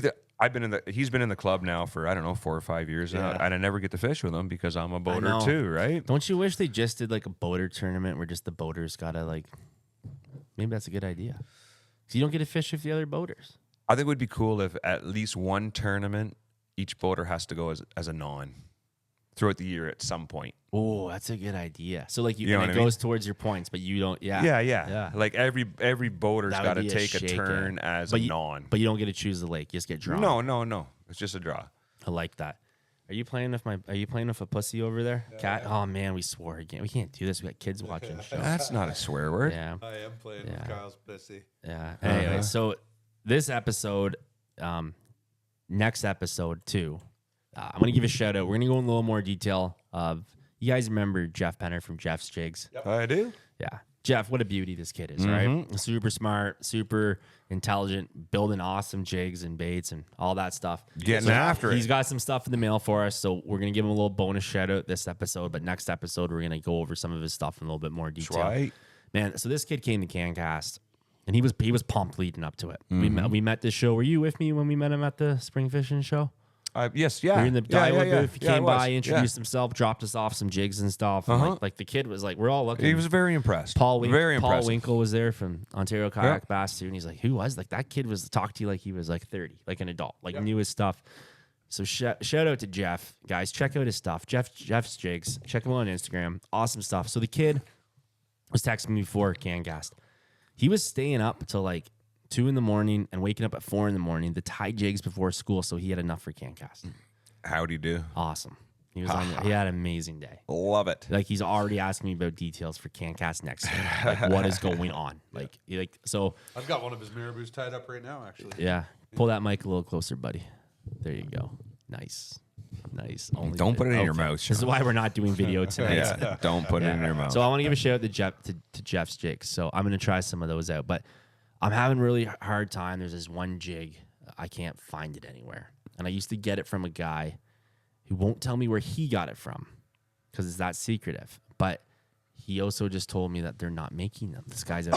he's been in the club now for, I don't know, 4 or 5 years now, Yeah. and I never get to fish with him because I'm a boater know. too, right? Don't you wish they just did like a boater tournament where just the boaters gotta like? Maybe that's a good idea. So you don't get to fish with the other boaters. I think it would be cool if at least one tournament, each boater has to go as a non throughout the year at some point. Oh, that's a good idea. So like You know and what it I mean? goes towards your points, but you don't. Yeah. Yeah. Like every boater's That would got to be take a shakeout. turn as But a you- non. But you don't get to choose the lake. You just get drawn. No. It's just a draw. I like that. Are you playing with a pussy over there? Cat? Oh man, we swore again. We can't do this. We got kids watching the show. That's not a swear word. Yeah. I am playing Yeah. with Kyle's pussy. Yeah. Anyway, so this episode, next episode too, I'm gonna give a shout out. We're gonna go in a little more detail of. You guys remember Jeff Penner from Jeff's Jigs? I do. Yeah. Jeff, what a beauty this kid is, right? Super smart, super intelligent, building awesome jigs and baits and all that stuff. Getting after it. He's got some stuff in the mail for us, so we're going to give him a little bonus shout out this episode, but next episode, we're going to go over some of his stuff in a little bit more detail. Right. Man, so this kid came to CanCast, and he was pumped leading up to it. We met this show. Were you with me when we met him at the spring fishing show? Yes, yeah. We were in the Daiwood booth. He came I was. by, introduced Yeah. himself, dropped us off some jigs and stuff. And like the kid was like, we're all looking. He was very impressed. Very Paul impressive. Winkle was there from Ontario Kayak Bass too, and he's like, "Who was like that kid? Was talk to you like he was like 30, like an adult, like knew his stuff." So shout out to Jeff, guys. Check out his stuff. Jeff's Jigs. Check him out on Instagram. Awesome stuff. So the kid was texting me before CanCast. He was staying up till like 2 a.m. and waking up at 4 a.m. to tie jigs before school, so he had enough for CanCast. How'd he do? Awesome. He was he had an amazing day. Love it. Like he's already asking me about details for CanCast next year. Like what is going on? Like so. I've got one of his marabous tied up right now, actually. Yeah. Pull that mic a little closer, buddy. There you go. Nice. Only Don't put it in your mouth, This is Sean. why we're not doing video tonight. Yeah, don't put it in your mouth. So I want to give a shout out to Jeff's jigs. So I'm going to try some of those out. But I'm having really hard time. There's this one jig. I can't find it anywhere. And I used to get it from a guy who won't tell me where he got it from because it's that secretive. But he also just told me that they're not making them. This guy's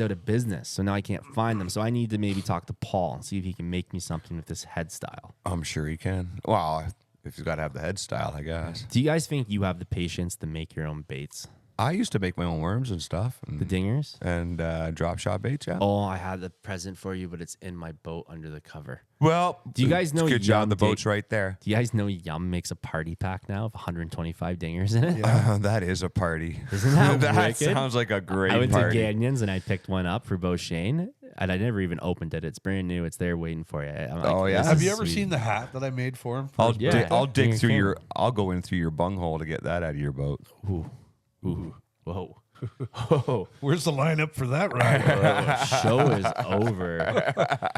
out of business. So now I can't find them. So I need to maybe talk to Paul and see if he can make me something with this head style. I'm sure he can. Well, if he's got to have the head style, I guess. Do you guys think you have the patience to make your own baits? I used to make my own worms and stuff. And, The dingers? and drop shot baits, yeah. Oh, I had the present for you, but it's in my boat under the cover. Well, Do you guys know it's good Yum job. The boat's right there. Do you guys know Yum makes a party pack now of 125 dingers in it? That is a party. Isn't that that wicked? sounds like a great I went party. to Ganyon's and I picked one up for Bo Shane, and I never even opened it. It's brand new. It's there waiting for you. I'm like, Oh, yeah? this Have is you ever sweet. seen the hat that I made for him? I'll Yeah. I'll dig Dinger through can. I'll go in through your bunghole to get that out of your boat. Ooh. Whoa. Whoa. Where's the lineup for that ride? Show is over.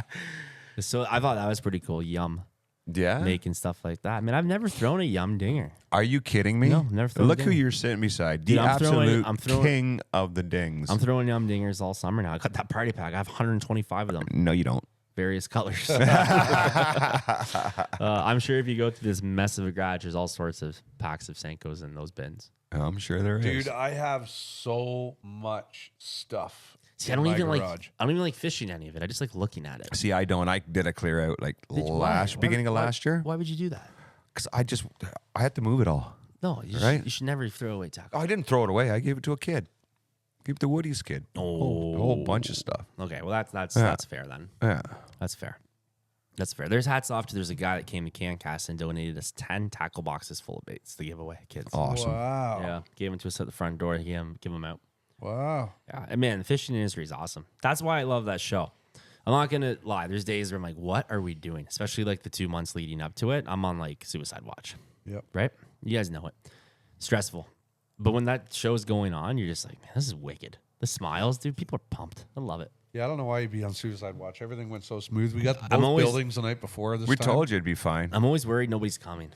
So I thought that was pretty cool. Yum. Yeah. Making stuff like that. I mean, I've never thrown a Yum dinger. Are you kidding me? No, never thrown Look a who ding. you're sitting beside. Dude, The I'm throwing- absolute king of the dings. I'm throwing Yum dingers all summer now. I got that party pack. I have 125 of them. No, you don't. Various colors. I'm sure if you go through this mess of a garage, there's all sorts of packs of Senkos in those bins. I'm sure there is. Dude, I have so much stuff. See, I in don't my even garage. like fishing any of it. I just like looking at it. See, I don't. I did a clear out like Why? beginning of last year Why would you do that? because I had to move it all. No, you, Right? you should never throw away tackle. I didn't throw it away. I gave it to a kid. Gave it to Woody's kid. A whole bunch of stuff. Okay, well that's fair then. Yeah. That's fair. That's fair. There's hats off to. There's a guy that came to CanCast and donated us 10 tackle boxes full of baits to give away, kids. Awesome. Wow. Yeah, gave them to us at the front door. Give them out. Wow. Yeah, and man, the fishing industry is awesome. That's why I love that show. I'm not gonna lie. There's days where I'm like, what are we doing? Especially like the 2 months leading up to it. I'm on like suicide watch. Yep. Right? You guys know it. Stressful. But when that show's going on, you're just like, man, this is wicked. The smiles, dude. People are pumped. I love it. Yeah, I don't know why you'd be on suicide watch. Everything went so smooth. We got I'm both always- buildings the night before this We time. told you it'd be fine. I'm always worried nobody's coming.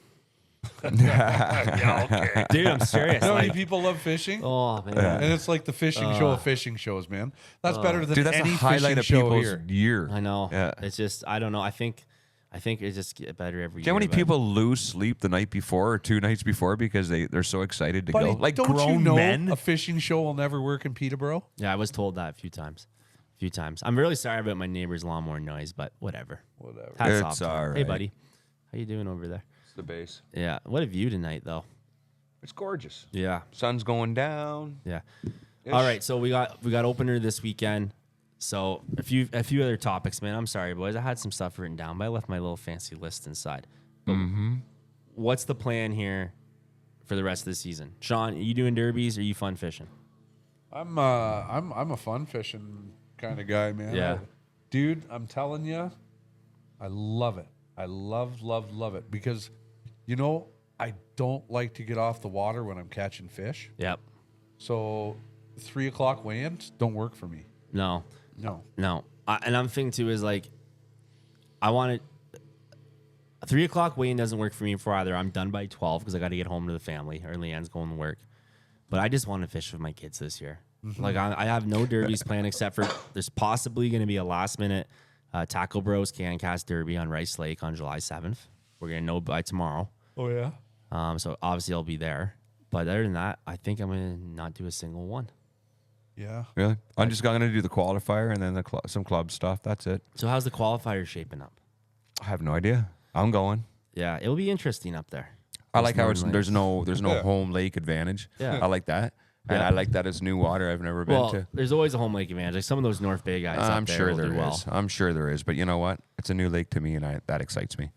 Yeah, okay. Dude, I'm serious. You know how many Like, people love fishing? oh man. And it's like the fishing show of fishing shows, man. That's better than Dude, that's any the highlight fishing of show people's here. year. I know. Yeah. It's just I don't know. I think it just get better every Do you know year. how many but- people lose sleep the night before or 2 nights before because they're so excited to Buddy, go? Like don't grown you know men. a fishing show will never work in Peterborough? Yeah, I was told that a few times. I'm really sorry about my neighbor's lawnmower noise, but whatever. Whatever. Hats It's off to him. all Hey, right. buddy. How you doing over there? It's the base. Yeah. What a view tonight, though. It's gorgeous. Yeah. Sun's going down. Yeah. All right. So we got opener this weekend. So a few other topics, man. I'm sorry, boys. I had some stuff written down, but I left my little fancy list inside. What's the plan here for the rest of the season? Sean, are you doing derbies or are you fun fishing? I'm a fun fishing kind of guy, man. Yeah. Dude, I'm telling you, I love it. I love it because, you know, I don't like to get off the water when I'm catching fish. Yep. So 3 o'clock weigh-ins don't work for me. No. No. And I'm thinking too is like, I want to. 3 o'clock weigh-in doesn't work for me for either. I'm done by 12 because I got to get home to the family or Leanne's going to work. But I just want to fish with my kids this year. Like I have no derbies planned except for there's possibly going to be a last minute Tackle Bros CanCast Derby on Rice Lake on July 7th. We're going to know by tomorrow. Oh, yeah? So obviously I'll be there. But other than that, I think I'm going to not do a single one. Yeah. Really? I'm just going to do the qualifier and then some club stuff. That's it. So how's the qualifier shaping up? I have no idea. I'm going. Yeah, it'll be interesting up there. I like how Northern there's no Yeah. home lake advantage. Yeah. I like that. And Yeah. I like that it's new water I've never been Well, to. there's always a home lake advantage. Like some of those North Bay guys I'm up there sure will there do is. well. I'm sure there is. But you know what? It's a new lake to me, and that excites me.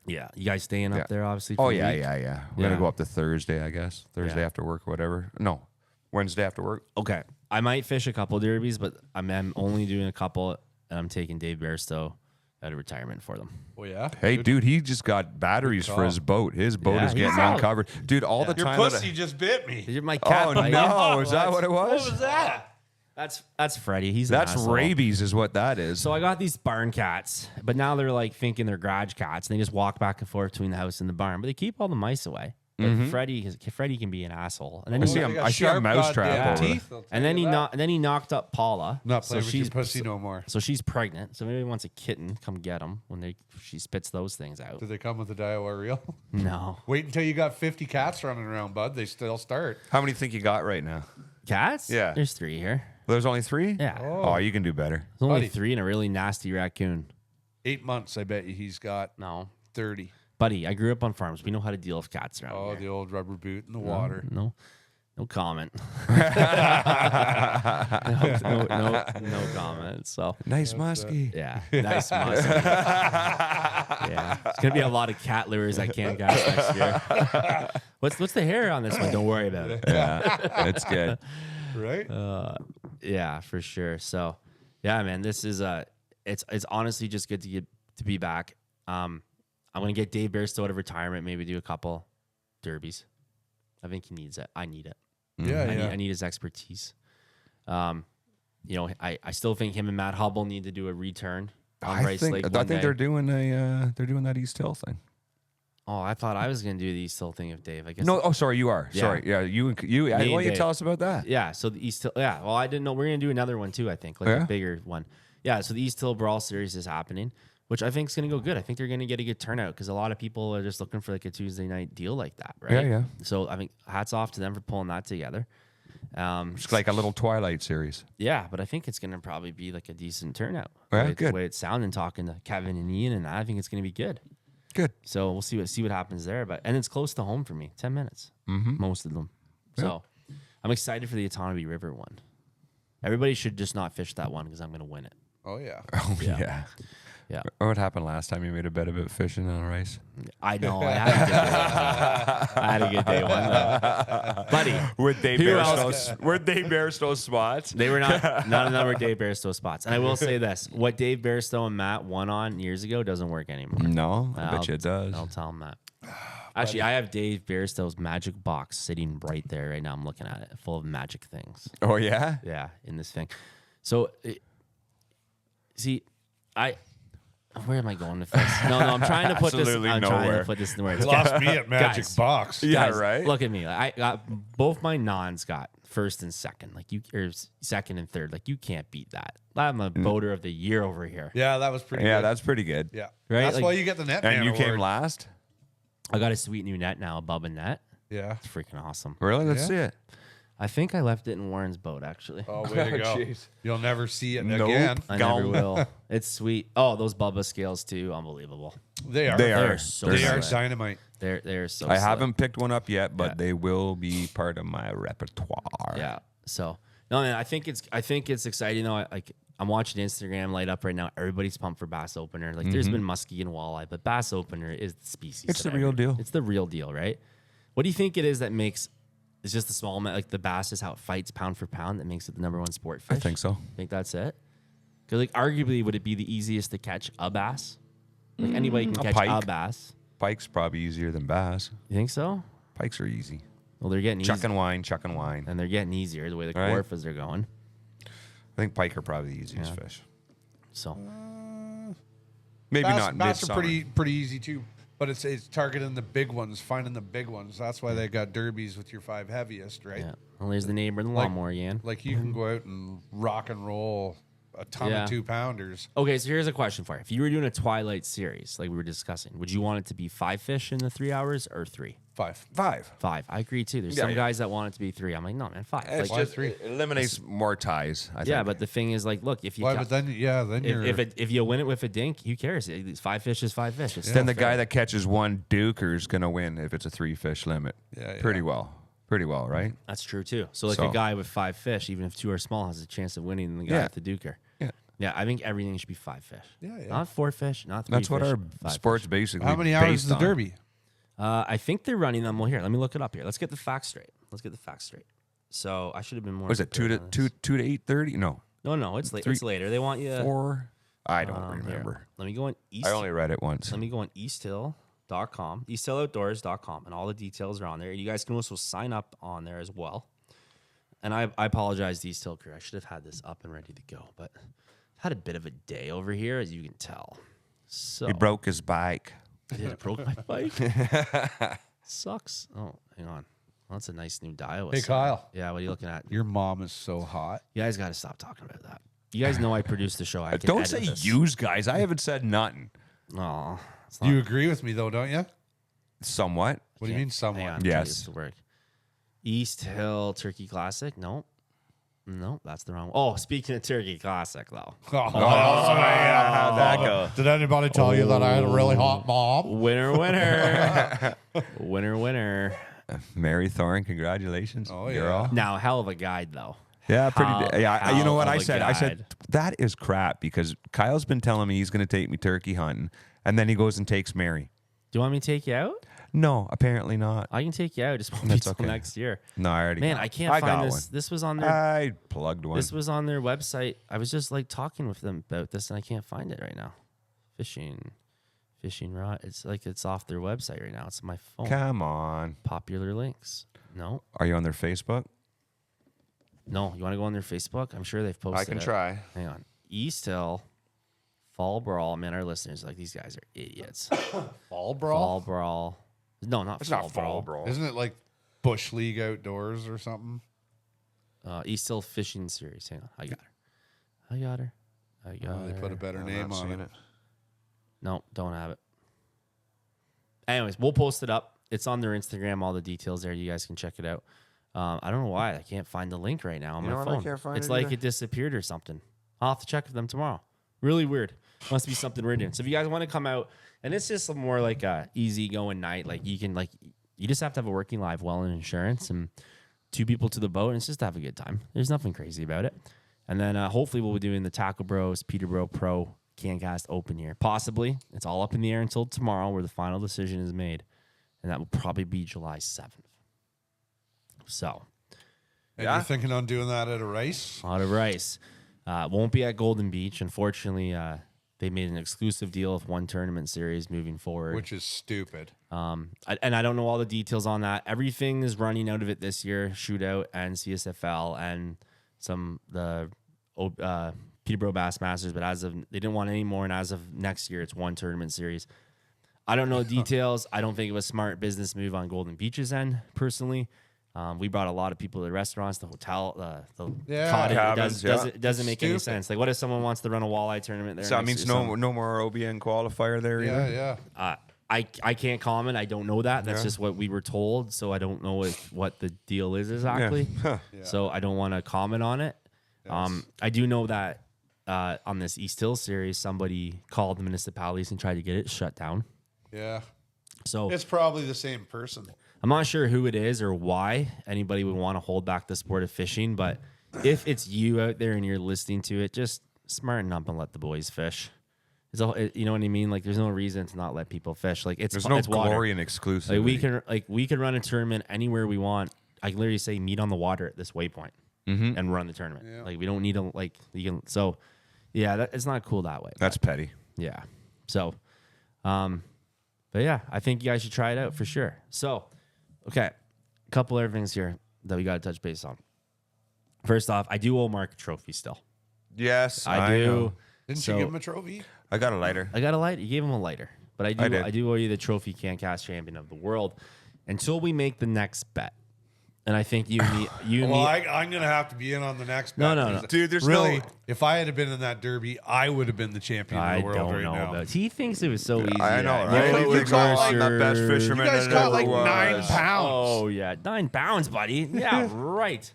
Yeah, you guys staying up there obviously. Oh for the yeah, week? yeah. We're gonna Yeah. go up to Thursday, I guess. Thursday Yeah. after work or whatever. No, Wednesday after work. Okay, I might fish a couple derbies, but I'm only doing a couple, and I'm taking Dave Bairstow out of retirement for them. Oh yeah. Hey, Good. dude, he just got batteries for his boat. His boat Yeah, is he's getting out. uncovered. Dude, all the Your time. that pussy just bit me. You're my cat. Oh bite. no, is that what it was? What was that? That's Freddie. He's an That's asshole. rabies, is what that is. So I got these barn cats, but now they're like thinking they're garage cats. And they just walk back and forth between the house and the barn, but they keep all the mice away. But Freddie can be an asshole. And then I see he, him. They got I see a sharp mouse trap goddamn over there. teeth, I'll tell and then you he that. knocked up Paula. Not so playing with your she's pussy no more. so she's pregnant. So maybe wants a kitten. Come get him when she spits those things out. Do they come with the diarrhea? No Wait until you got 50 cats running around, bud. They still start. How many think you got right now? cats. Yeah. There's 3 here. There's only 3? Yeah, Oh, you can do better. there's only Buddy. 3 and a really nasty raccoon. 8 months, I bet you he's got No, 30. buddy, I grew up on farms. We know how to deal with cats around Oh, here. the old rubber boot in the water. No comment. no comment. So Nice muskie. yeah, nice musky. Yeah, it's gonna be a lot of cat lures I can't catch next year. What's the hair on this one? Don't worry about it. Yeah, it's good. Right? Yeah, for sure. So yeah, man, this is it's honestly just good to be back. I'm gonna get Dave Bairstow out of retirement. Maybe do a couple derbies. I think he needs it. I need it. Yeah, I need his expertise. I still think him and Matt Hubble need to do a return on I Rice Lake. think One they're day. doing that East Hill thing. Oh, I thought I was gonna do the East Hill thing with Dave. I guess No, oh sorry, you are. Yeah. Sorry. Yeah, you why Me don't and you Dave. tell us about that? Yeah, so the East Hill. Yeah, well, I didn't know we're gonna do another one too. I think like Yeah? a bigger one. Yeah, so the East Hill Brawl Series is happening, which I think is gonna go good. I think they're gonna get a good turnout because a lot of people are just looking for like a Tuesday night deal like that, right? Yeah, yeah. So I think hats off to them for pulling that together. It's like a little Twilight series. Yeah, but I think it's gonna probably be like a decent turnout. Yeah, the good. way it's sounding, talking to Kevin and Ian, and I think it's gonna be good. Good. So we'll see what happens there. But and it's close to home for me, 10 minutes, most of them. So I'm excited for the Autonomy River one. Everybody should just not fish that one because I'm gonna win it. Oh, yeah. Oh Yeah. yeah. Yeah, What happened last time you made a bet about fishing on rice? I know. I had a good day. One though, buddy. With Dave Who else? Bairstow spots? They were not. None of them were Dave Bairstow spots. And I will say this: what Dave Bairstow and Matt won on years ago doesn't work anymore. No, I bet you it does. I'll tell him that. Actually, I have Dave Bairstow's magic box sitting right there right now. I'm looking at it, full of magic things. Oh yeah. Yeah, in this thing. So, see, where am I going with this? No, I'm trying to put this. Absolutely I'm trying nowhere. to put this in where it's Lost me at Magic Guys. Box. Yeah, Guys, right? Look at me. I got both my nons got first and second, or second and third. Like you can't beat that. I'm a boater of the year over here. Yeah, that was pretty Yeah, good. that's pretty good. Yeah. Right? That's Like- why you get the net And man you came award. last? I got a sweet new net now, a Bubba net. Yeah. It's freaking awesome. Really? Let's Yeah. see it. I think I left it in Warren's boat actually. Oh, way to go. jeez. You'll never see it Nope. again. I never gone. will. It's sweet. Oh, those Bubba scales too, unbelievable. They are. They They're are. so They slick. are dynamite. They're so. I slick. haven't picked one up yet, but Yeah. they will be part of my repertoire. Yeah. So no, man, I think it's exciting though. I'm watching Instagram light up right now. Everybody's pumped for bass opener. Like there's been muskie and walleye, but bass opener is the species. It's that the real deal. It's the real deal, right? What do you think it is that makes? It's just the small amount, like the bass is how it fights pound for pound that makes it the number one sport fish. I think so. Think that's it? Because like arguably, would it be the easiest to catch a bass? Like anybody can catch pike. a bass. Pike's probably easier than bass. You think so? Pikes are easy. Well, they're getting Chuck easy, and wine, chuck and wine. and they're getting easier the way the Right. Corfas are going. I think pike are probably the easiest Yeah. fish. So Maybe Bass, not bass are midsummer. pretty easy too, but it's targeting the big ones, finding the big ones. That's why they got derbies with your 5 heaviest, right? yeah. Well, there's the neighbor and the Like- lawnmower again. Like you can go out and rock and roll a ton Yeah. of 2-pounders. Okay, so here's a question for you. If you were doing a Twilight series, like we were discussing, would you want it to be 5 fish in the 3 hours or 3? 5. 5. 5. I agree too. There's Yeah, some yeah. guys that want it to be 3. I'm like, no, man, 5. It's Like, just three? it eliminates more ties. I yeah, think. but the thing is, like, look, if you Why? ca- But then you're if you win it with a dink, who cares? 5 fish is 5 fish. It's then the fair. guy that catches one duker's gonna win if it's a 3-fish limit. Yeah, Pretty yeah. well. Pretty well, right? That's true too. So like So- a guy with 5 fish, even if 2 are small, has a chance of winning than the guy Yeah. with the duker. Yeah. Yeah, I think everything should be 5 fish. Yeah, yeah. Not 4 fish, not 3 That's what fish, our 5 sport's fish. basically. How many hours based is the on. Derby? I think they're running them. Well, here, let me look it up here. Let's get the facts straight. So I should have been more. Was it 2 to 8:30? No, No, it's late. 3, It's later. They want you 4. I don't here. remember. Let me go on East. I only read it once. Let me go on easthill.com, easthiloutdoors.com, and all the details are on there. You guys can also sign up on there as well. And I apologize to East Hill crew. I should have had this up and ready to go, but I've had a bit of a day over here, as you can tell. So He broke his bike. it broke my bike. Sucks. Oh, hang on. Well, that's a nice new dial. Hey, Kyle. Yeah, what are you looking at? Your mom is so hot. You guys got to stop talking about that. You guys know I produced the show. I can Don't edit say this. use guys. I haven't said nothing. Aw, it's You agree with me, though, don't you? Somewhat. What do you mean, hang someone? on, Yes. get this to work. East Hill Turkey Classic. Nope, that's the wrong. Oh, speaking of Turkey Classic, though, How'd that go? Did anybody tell you that I had a really hot mom? winner, winner. Mary Thorne, congratulations. Oh, You're yeah. all. Now, hell of a guide though. Yeah, pretty. Yeah, you know what hell I of a said? I said guide. that is crap because Kyle's been telling me he's going to take me turkey hunting, and then he goes and takes Mary. Do you want me to take you out? No, apparently not. I can take you out. Just won't be That's till okay. next year. No, I already. Man, got I it. can't got find this. one. This was on their. I plugged one. This was on their website. I was just like talking with them about this, and I can't find it right now. Fishing rod. It's like it's off their website right now. It's on my phone. Come on. Popular links. No. Are you on their Facebook? No. You want to go on their Facebook? I'm sure they've posted. I can it. try. Hang on. East Hill Fall Brawl. Man, our listeners like these guys are idiots. Fall brawl? Fall Brawl. No, not It's Fall not Brawl. fall, bro. Isn't it like Bush League Outdoors or something? East Hill Fishing Series. Hang on. I got her. Oh, they put a better I'm name not on seeing it. No, don't have it. Anyways, we'll post it up. It's on their Instagram. All the details there. You guys can check it out. I don't know why I can't find the link right now on You know my what? I phone. can't find It's it like either. it disappeared or something. I'll have to check with them tomorrow. Really weird. Must be something we're doing. So if you guys want to come out, and it's just a more like a easy going night. Like you can you just have to have a working live well and insurance and 2 people to the boat, and it's just to have a good time. There's nothing crazy about it. And then hopefully we'll be doing the Tackle Bros Peterborough Pro CanCast Open here. Possibly. It's all up in the air until tomorrow where the final decision is made. And that will probably be July 7th. So, And Yeah. you're thinking on doing that at a race? a lot of rice. Won't be at Golden Beach. Unfortunately, they made an exclusive deal with one tournament series moving forward. Which is stupid. And I don't know all the details on that. Everything is running out of it this year, Shootout and CSFL and the Peterborough Bass Masters. But they didn't want any more, and as of next year, it's one tournament series. I don't know the details. I don't think it was a smart business move on Golden Beach's end, personally. We brought a lot of people to the restaurants, the hotel, the Yeah. cottage. Cabins, It doesn't make any Stupid. sense. Like, what if someone wants to run a walleye tournament there? So that next means to some- no more OBN qualifier there Yeah, either? yeah. I can't comment. I don't know that. That's Yeah. just what we were told. So I don't know what the deal is exactly. Huh. So I don't want to comment on it. I do know that on this East Hill series, somebody called the municipalities and tried to get it shut down. Yeah. So It's probably the same person. I'm not sure who it is or why anybody would want to hold back the sport of fishing. But if it's you out there and you're listening to it, just smarten up and let the boys fish. You know what I mean? Like, there's no reason to not let people fish. Like, it's There's no it's water. glory in exclusivity. We can run a tournament anywhere we want. I can literally say meet on the water at this waypoint and run the tournament. Yeah. Like, we don't need to it's not cool that way. That's petty. Yeah. So, but yeah, I think you guys should try it out for sure. So, okay, a couple other things here that we got to touch base on. First off, I do owe Mark a trophy still. Yes, I do. know. Didn't So- you give him a trophy? I got a lighter. I got a lighter. You gave him a lighter, but I did. do owe you the trophy CanCast champion of the world until we make the next bet. And I think I'm going to have to be in on the next bet. No. because Dude, there's really, no- if I had been in that derby, I would have been the champion I of the world don't right know now. about. He thinks it was so easy. I know, Yeah, right? no, He it was thinks I'm the best worse. fisherman You guys that got ever like was. 9 pounds. Oh yeah, 9 pounds, buddy. Yeah, right.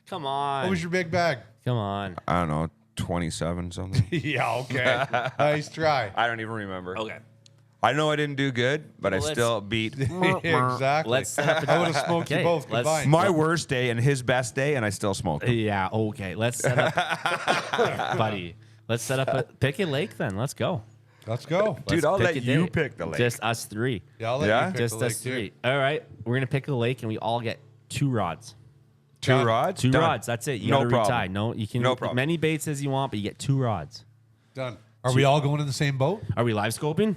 Come on. What was your big bag? Come on. I don't know, 27 something. Yeah, okay. Nice try. I don't even remember. Okay. I know I didn't do good, but Well, I let's- still beat Exactly. Let's set up a I would have smoked Okay, you both let's- combined. my worst day and his best day, and I still smoked. him. Yeah. Okay. Let's set up, buddy. Let's set up pick a lake then. Let's go. Let's go. Dude, Let's I'll pick let a you date. pick the lake. Just us three. Yeah, I'll let Yeah? you pick Just the us lake, too. three. All right. We're gonna pick a lake and we all get 2 rods. Two rods? Two Done. rods. That's it. You No gotta problem. retie. No, you can No problem. many baits as you want, but you get 2 rods. Done. Are we all going in the same boat? Are we live scoping?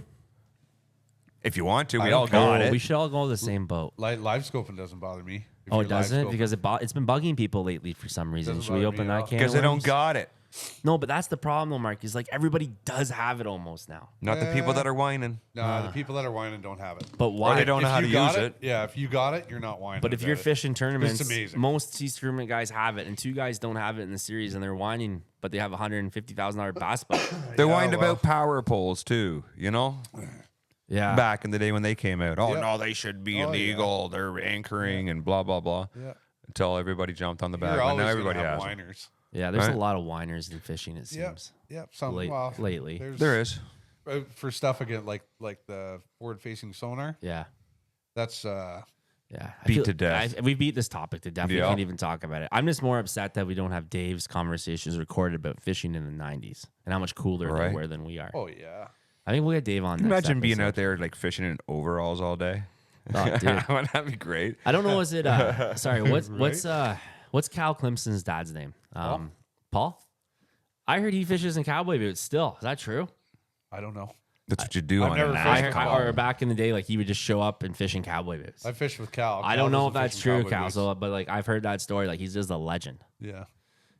If you want to, I we don't all care. got it. We should all go to the same boat. Live scoping doesn't bother me. If Oh, you're it live doesn't? scoping. Because it's been bugging people lately for some reason. Doesn't Should we bother open me at that all. can? Because they of don't worms? got it. No, but that's the problem, though, Mark. Is like everybody does have it almost now. Not the people that are whining. No, the people that are whining don't have it. But why? Or they don't know If how to you got use it. Yeah, if you got it, you're not whining. But if about you're it. fishing tournaments, amazing. most Sea tournament guys have it, and 2 guys don't have it in the series, and they're whining, but they have a $150,000 bass boat. They're Yeah, whined well. about power poles too, you know? Yeah. Back in the day when they came out. Oh, Yeah. no, they should be Oh, illegal. They're anchoring and blah, blah, blah. Yeah. Until everybody jumped on the back. You're But always now gonna everybody have has. whiners. Yeah, there's Right. a lot of whiners in fishing, it Yep. seems. Yep. Some Lately. There is. For stuff again like the forward facing sonar. Yeah. That's Yeah. I Beat feel- to death. we beat this topic to death. We Yeah. can't even talk about it. I'm just more upset that we don't have Dave's conversations recorded about fishing in the 90s and how much cooler Right. they were than we are. oh yeah. I think we'll get Dave on. Imagine next being episode. out there like fishing in overalls all day. Oh, dude. Wouldn't that be great? I don't know. Is it? Sorry. What's Cal Clemson's dad's name? Paul. I heard he fishes in cowboy boots still. Is that true? I don't know. That's what you do I've on never a fished I night. heard, or back in the day, like he would just show up and fish in cowboy boots. I fished with Cal. I Cal don't know doesn't if that's fish in true, cowboy Cal. boots. So, but like I've heard that story. Like he's just a legend. Yeah.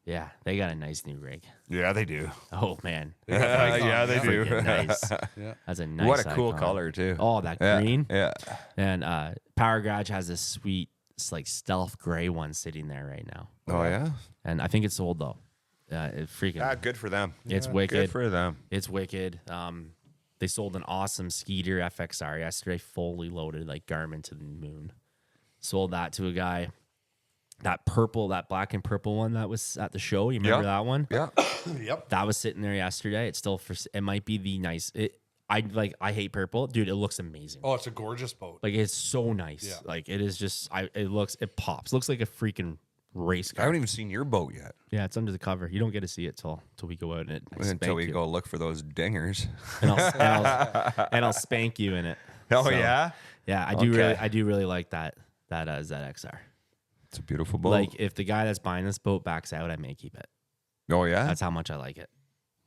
Yeah, they got a nice new rig. Yeah, they do. Oh man, Yeah, they do. freaking nice. Yeah. That's a nice. What a cool icon. color too. Oh, that Yeah, green. Yeah. And Power Garage has this sweet, like stealth gray one sitting there right now. Oh yeah. And I think it's sold though. It's freaking. Ah, good for them. It's Good wicked. for them. It's wicked. They sold an awesome Skeeter FXR yesterday, fully loaded, like Garmin to the moon. Sold that to a guy. That black and purple one that was at the show. You remember Yeah. that one? Yeah. Yep. That was sitting there yesterday. It's still it might be the nice. I hate purple, dude. It looks amazing. Oh, it's a gorgeous boat. Like it's so nice. Yeah. Like it is just. It pops. Looks like a freaking race I car. haven't even seen your boat yet. Yeah, it's under the cover. You don't get to see it till we go out and Until we go look for those dingers. and I'll spank you in it. Oh So, yeah. Yeah, Okay. I do really like that ZXR. It's a beautiful boat. Like if the guy that's buying this boat backs out, I may keep it. oh yeah. That's how much I like it.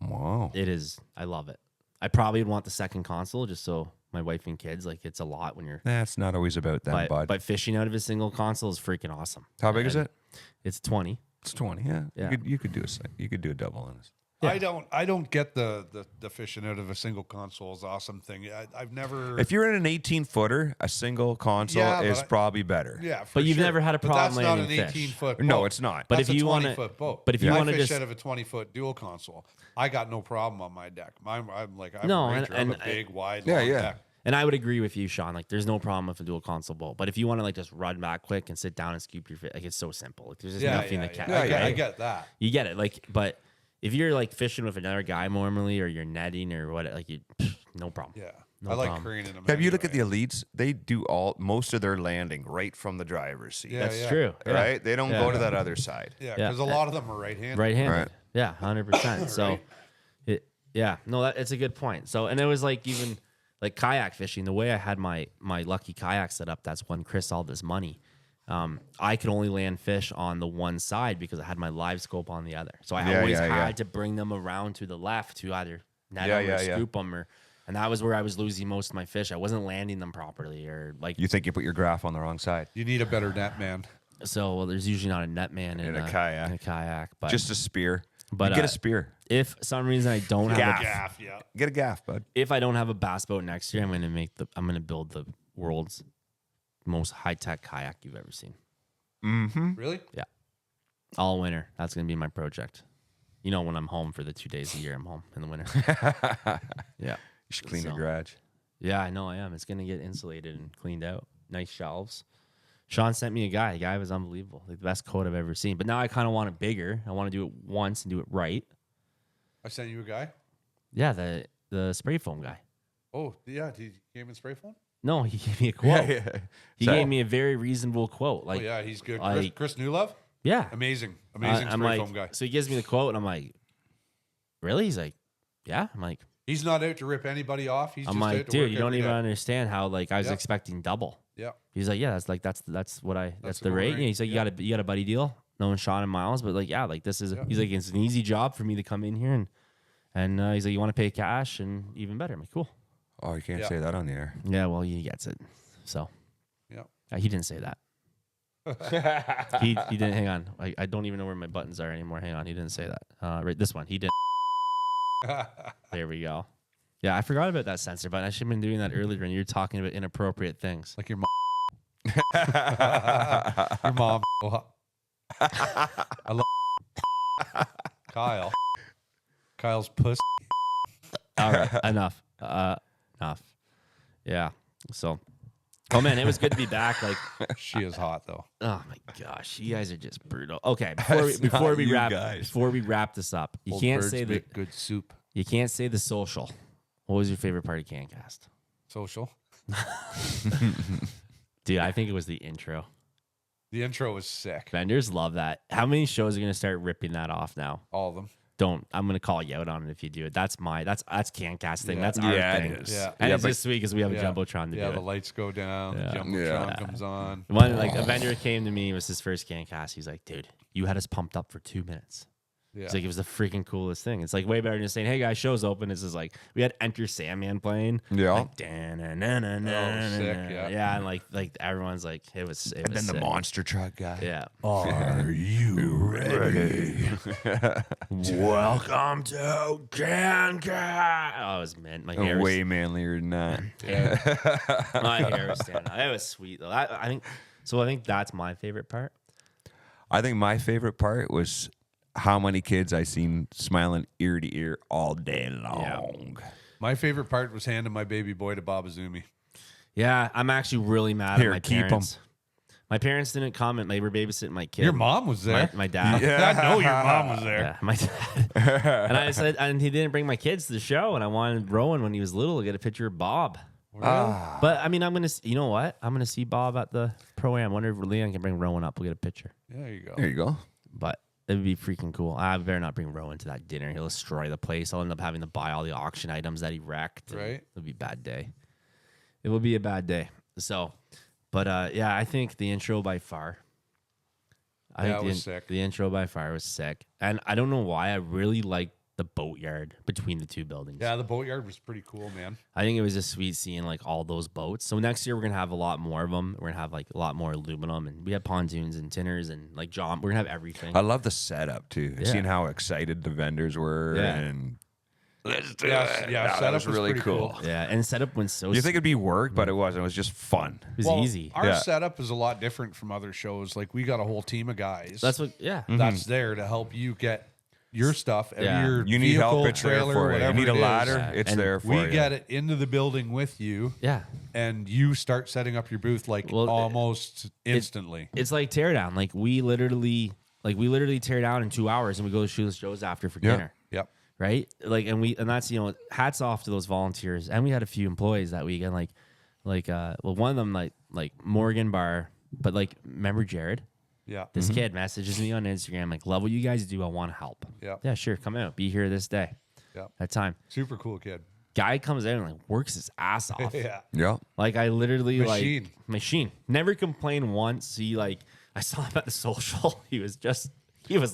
Wow. It is. I love it. I probably would want the second console just so my wife and kids, like it's a lot when you're That's not always about them, bud. but fishing out of a single console is freaking awesome. How big is And it? It's 20. It's 20. Yeah. Yeah. You could do a double on this. Yeah. I don't get the fishing out of a single console is awesome thing. I've never. If you're in an 18-footer, a single console Yeah, but is probably better. yeah, for But you've sure. never had a But problem that's not landing an fish. 18-foot. No, boat. it's not. But That's if you a wanna- 20-foot boat. but if you I wanna fish just- out of a 20-foot dual console, I got no problem on my deck. I'm like I'm No, a ranger. I'm and- a big, wide, Yeah, long yeah. deck. And I would agree with you, Sean. Like, there's no problem with a dual console boat. But if you want to like just run back quick and sit down and scoop your fish, like it's so simple. Like, there's just nothing to catch. I get that. You get it. Like, but if you're like fishing with another guy normally, or you're netting or what, like no problem. Yeah, No I like problem. craning them. Have you look at the anyway. elites? They do most of their landing right from the driver's seat. Yeah, That's true. Yeah. Right? They don't Yeah. go to that other side. Yeah, Yeah. because a lot of them are right-handed. Right-handed. Right. Yeah, 100%. So, Right. it's a good point. So, and it was like even like kayak fishing. The way I had my lucky kayak set up, that's when Chris all this money. I could only land fish on the one side because I had my live scope on the other. So I Yeah, always yeah, had yeah. to bring them around to the left to either net Yeah, them yeah, or yeah. scoop them, and that was where I was losing most of my fish. I wasn't landing them properly, or like You think you put your graph on the wrong side. You need a better net man. so. Well, there's usually not a net man in a kayak. In a kayak, but Just a spear. But, You get uh, a spear. if some reason I don't have Gaff. Gaff, yeah. Get a gaff, bud. if I don't have a bass boat next year, I'm gonna build the world's most high tech kayak you've ever seen. Mm-hmm. Really? Yeah, all winter. That's gonna be my project. You know, when I'm home for the 2 days a year, I'm home in the winter. Yeah, You should clean So- your garage. yeah, I know I am. It's gonna get insulated and cleaned out. Nice shelves. Sean sent me a guy. The guy was unbelievable. Like the best coat I've ever seen. But now I kind of want it bigger. I want to do it once and do it right. I sent you a guy. Yeah, the spray foam guy. Oh, yeah. Did you give him a spray phone? No, he gave me a quote. He So- gave me a very reasonable quote. Like, Oh, yeah, he's good. like- Chris Newlove? yeah. Amazing I'm spray like, foam guy. so he gives me the quote, and I'm like, really? He's like, yeah. I'm like, He's not out to rip anybody off. He's just out to dude, work you don't every even day. understand how like I was Yep. expecting double. Yeah. He's like, yeah, that's That's the the rate. rate. And he's like, Yeah. you got a buddy deal, knowing Sean and Miles, but like, yeah, like this is. Yeah. He's like, it's an easy job for me to come in here and he's like, you want to pay cash and even better. I'm like, cool. Oh, you can't Yeah. say that on the air. Yeah, well, he gets it. So Yeah. he didn't say that. he didn't. Hang on, I don't even know where my buttons are anymore. Hang on, he didn't say that. Right, this one, he didn't. There we go. Yeah, I forgot about that censor button. I should have been doing that earlier when you were talking about inappropriate things. Like your mom. Your mom. I love Kyle. Kyle's puss. All right, enough. Enough. Yeah. So, oh man, it was good to be back. Like, She is hot though. oh my gosh, you guys are just brutal. Okay, That's before not we you wrap guys. before we wrap this up, you Old can't birds say make good soup. you can't say the social. What was your favorite part of CanCast? Social. Dude, I think it was the intro. The intro was sick. Vendors love that. How many shows are gonna start ripping that off now? All of them. Don't. I'm gonna call you out on it if you do it. That's CanCast thing. Yeah. That's our Yeah, it thing. is. Yeah. And Yeah, it's but- this week because we have a Yeah. jumbotron to Yeah, do the it. lights go down. Yeah. The jumbotron Yeah. comes on. One like a vendor came to me. It was his first CanCast. He's like, dude, you had us pumped up for 2 minutes. Yeah. It's like it was the freaking coolest thing. It's like way better than just saying, "Hey guys, show's open." This is like we had Enter Sandman playing. Yeah. Like, sick, yeah. Yeah, and like everyone's like, it was. And then the sick. monster truck guy. Yeah. Are you ready? Welcome to CanCast. Oh, it was man. My hair. Way manlier than that. My hair was standing out. It was sweet though. I think so. I think that's my favorite part. I think my favorite part was how many kids I seen smiling ear to ear all day long. My favorite part was handing my baby boy to Baba Zumi. Yeah, I'm actually really mad Here, at my keep 'em. parents. My parents didn't comment. They were babysitting my kid. Your mom was there. My dad. I know your mom was there. Yeah, my dad. And I said, and he didn't bring my kids to the show, and I wanted Rowan when he was little to get a picture of Bob. But I mean, you know what? I'm gonna see Bob at the pro-am. I wonder if Leon can bring Rowan up. We'll get a picture. There you go. There you go. But it would be freaking cool. I better not bring Rowan to that dinner. He'll destroy the place. I'll end up having to buy all the auction items that he wrecked. Right. It'll be a bad day. It will be a bad day. So, but yeah, I think the intro by far. I Yeah, think it was sick. The intro by far was sick, and I don't know why I really liked the boatyard between the two buildings. Yeah, the boatyard was pretty cool, man. I think it was just sweet seeing like all those boats. So next year we're gonna have a lot more of them. We're gonna have like a lot more aluminum, and we have pontoons and tinners and like We're gonna have everything. I love the setup too. Yeah. Seeing how excited the vendors were Yeah. and let's do Yeah, it. yeah, That setup was was really pretty cool. cool. Yeah, and setup went so. You think it'd be work, but it wasn't. It was just fun. it was easy. Our Yeah. setup is a lot different from other shows. Like we got a whole team of guys. That's what. Yeah. that's there to help you get your stuff, Yeah. your You need vehicle, help, it's there trailer, for you. You whatever need a it is. ladder, Yeah. it's And there for We you. get it into the building with you, Yeah. and you start setting up your booth like Well, almost instantly. It's like teardown. Like we literally tear down in 2 hours, and we go to shoeless Joe's after for Yeah. dinner. Yep. Right. Like, and that's hats off to those volunteers. And we had a few employees that weekend. Well, one of them like Morgan Bar, but like remember Jared. Yeah. This kid messages me on Instagram, like, love what you guys do. I want to help. Yeah. Yeah, sure. Come out. Be here this day. Yeah. That time. Super cool kid. Guy comes out and like works his ass off. Yeah. Yeah. Like I literally Machine. like machine. Never complained once. I saw him at the social. He was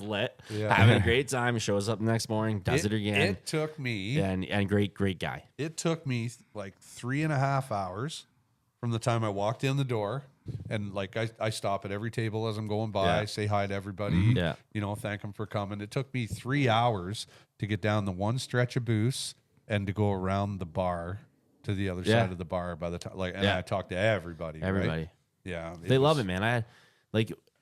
lit. Yeah. Having a great time. He shows up the next morning, does it again. It took me. and great guy. It took me like 3.5 hours from the time I walked in the door. And like I stop at every table as I'm going by, Yeah. say hi to everybody, Yeah. Thank them for coming. It took me 3 hours to get down the one stretch of booths and to go around the bar to the other Yeah. side of the bar by the time Yeah. I talked to everybody. right? Everybody. Yeah. They love it, man.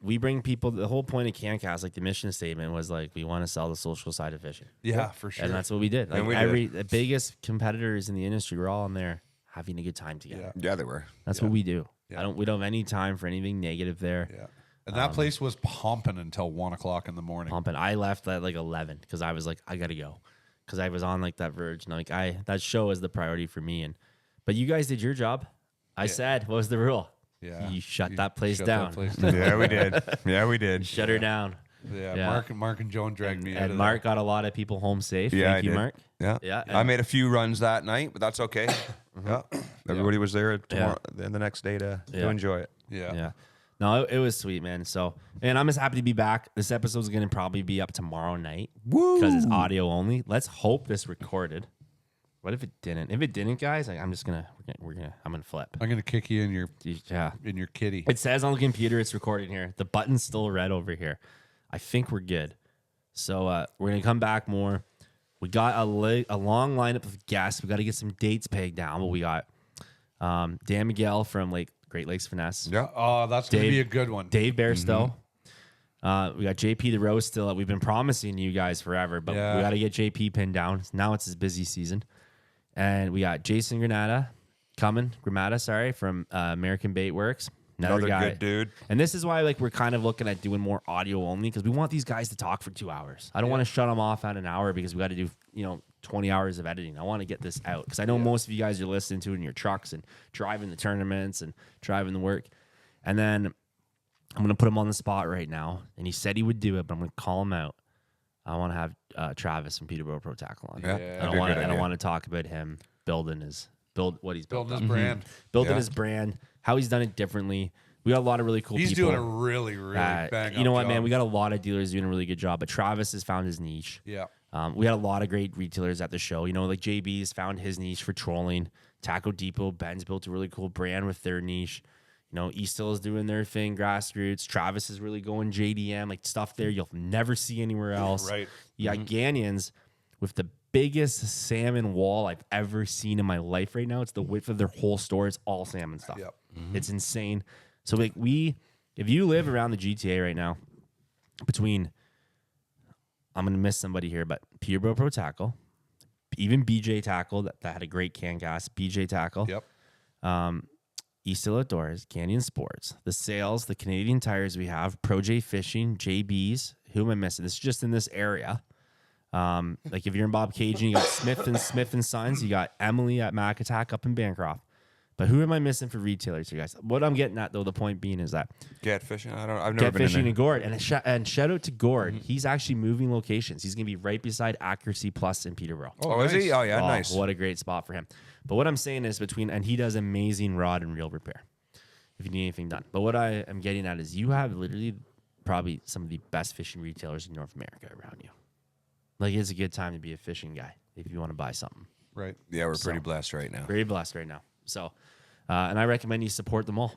We bring people. The whole point of CanCast, like the mission statement, was like we want to sell the social side of fishing. Yeah, for sure. And that's what we did. Like And we did. the biggest competitors in the industry were all in there having a good time together. Yeah. Yeah, they were. That's what we do. Yeah. We don't have any time for anything negative there. Yeah. And that place was pumping until 1:00 in the morning. Pumping. I left at like 11 because I was like, I gotta go, because I was on like that verge, and like that show is the priority for me. But you guys did your job. I said, what was the rule? Yeah. You shut that place shut down. that place down. Yeah, we did. Yeah, we did. Shut her down. Yeah. Mark and Joan dragged me out And of Mark got a lot of people home safe. Yeah, Thank you, I did. Mark. Yeah. Yeah, I made a few runs that night, but that's okay. Mm-hmm. Yeah. Everybody was there tomorrow and the next day to enjoy it. there. Yeah. No, it was sweet, man. So, and I'm just happy to be back. This episode's going to probably be up tomorrow night because it's audio only. Let's hope this recorded. What if it didn't? If it didn't, guys, I'm just gonna I'm gonna flip. I'm gonna kick you in your kitty. It says on the computer it's recording here. The button's still red over here. I think we're good. So we're gonna come back more. We got a long lineup of guests. We got to get some dates pegged down. But we got Dan Miguel from Great Lakes Finesse. Yeah. Oh, that's gonna be a good one. Dave Bairstow. We got JP the Rose still. We've been promising you guys forever, but we got to get JP pinned down. Now it's his busy season. And we got Jason Gramata from American Bait Works. Another guy. good dude. And this is why we're kind of looking at doing more audio only because we want these guys to talk for 2 hours. I don't want to shut them off at an hour because we got to do 20 hours of editing. I want to get this out because I know most of you guys are listening to it in your trucks and driving the tournaments and driving the work. And then I'm going to put him on the spot right now. And he said he would do it, but I'm going to call him out. I want to have Travis from Peterborough Pro Tackle on. Yeah. I don't want to talk about him building his Building his brand. Building his brand, how he's done it differently. We got a lot of really cool He's people. doing a really bang up You know what, job. man? We got a lot of dealers doing a really good job, but Travis has found his niche. Yeah. We had a lot of great retailers at the show. JB's found his niche for trolling. Taco Depot, Ben's built a really cool brand with their niche. East Hill is doing their thing, grassroots. Travis is really going JDM, stuff there you'll never see anywhere else. Right. You got Ganyons with the biggest salmon wall I've ever seen in my life right now. It's the width of their whole store. It's all salmon stuff. Yep. It's insane. So if you live around the GTA right now, I'm going to miss somebody here, but Peterborough Pro Tackle, even BJ Tackle, that had a great can gas, BJ Tackle. Yep. East Hill Outdoors, Canyon Sports, the Sales, the Canadian Tires we have, Pro J Fishing, JB's. Who am I missing? This is just in this area. If you're in Bob Cajun, you got Smith and Sons. You got Emily at Mac Attack up in Bancroft. But who am I missing for retailers here, guys? What I'm getting at, though, the point being is that Get fishing. I've never Get been Fishing in and Gord. And shout out to Gord. He's actually moving locations. He's going to be right beside Accuracy Plus in Peterborough. Oh, is he? Oh, yeah, nice. What a great spot for him. But what I'm saying is and he does amazing rod and reel repair if you need anything done. But what I am getting at is you have literally probably some of the best fishing retailers in North America around you. It's a good time to be a fishing guy if you want to buy something. Right. Yeah, we're pretty blessed right now. Very blessed right now. So, and I recommend you support them all.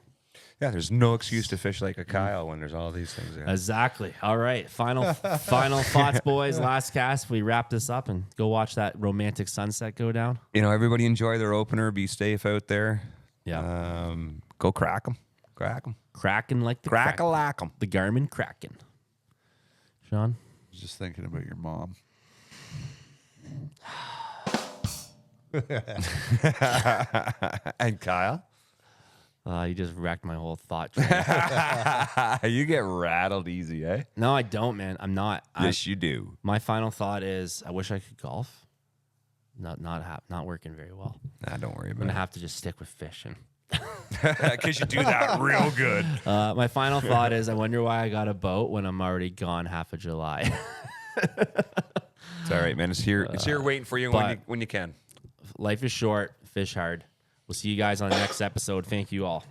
Yeah, there's no excuse to fish like a Kyle when there's all these things there. Exactly. All right. Final thoughts, boys. Last cast. We wrap this up and go watch that romantic sunset go down. Everybody enjoy their opener. Be safe out there. Yeah. Go crack them. Crack them. Cracking like the Crack-a-lack 'em. The Garmin Kraken. Sean? Just thinking about your mom. And Kyle? You just wrecked my whole thought. You get rattled easy, eh? No, I don't, man. I'm not. Yes, you do. My final thought is I wish I could golf. Not working very well. Nah, don't worry I'm about going to it. have to just stick with fishing. Because you do that real good. My final thought is I wonder why I got a boat when I'm already gone half of July. It's all right, man. It's here. It's here waiting for you when you can. Life is short. Fish hard. We'll see you guys on the next episode. Thank you all.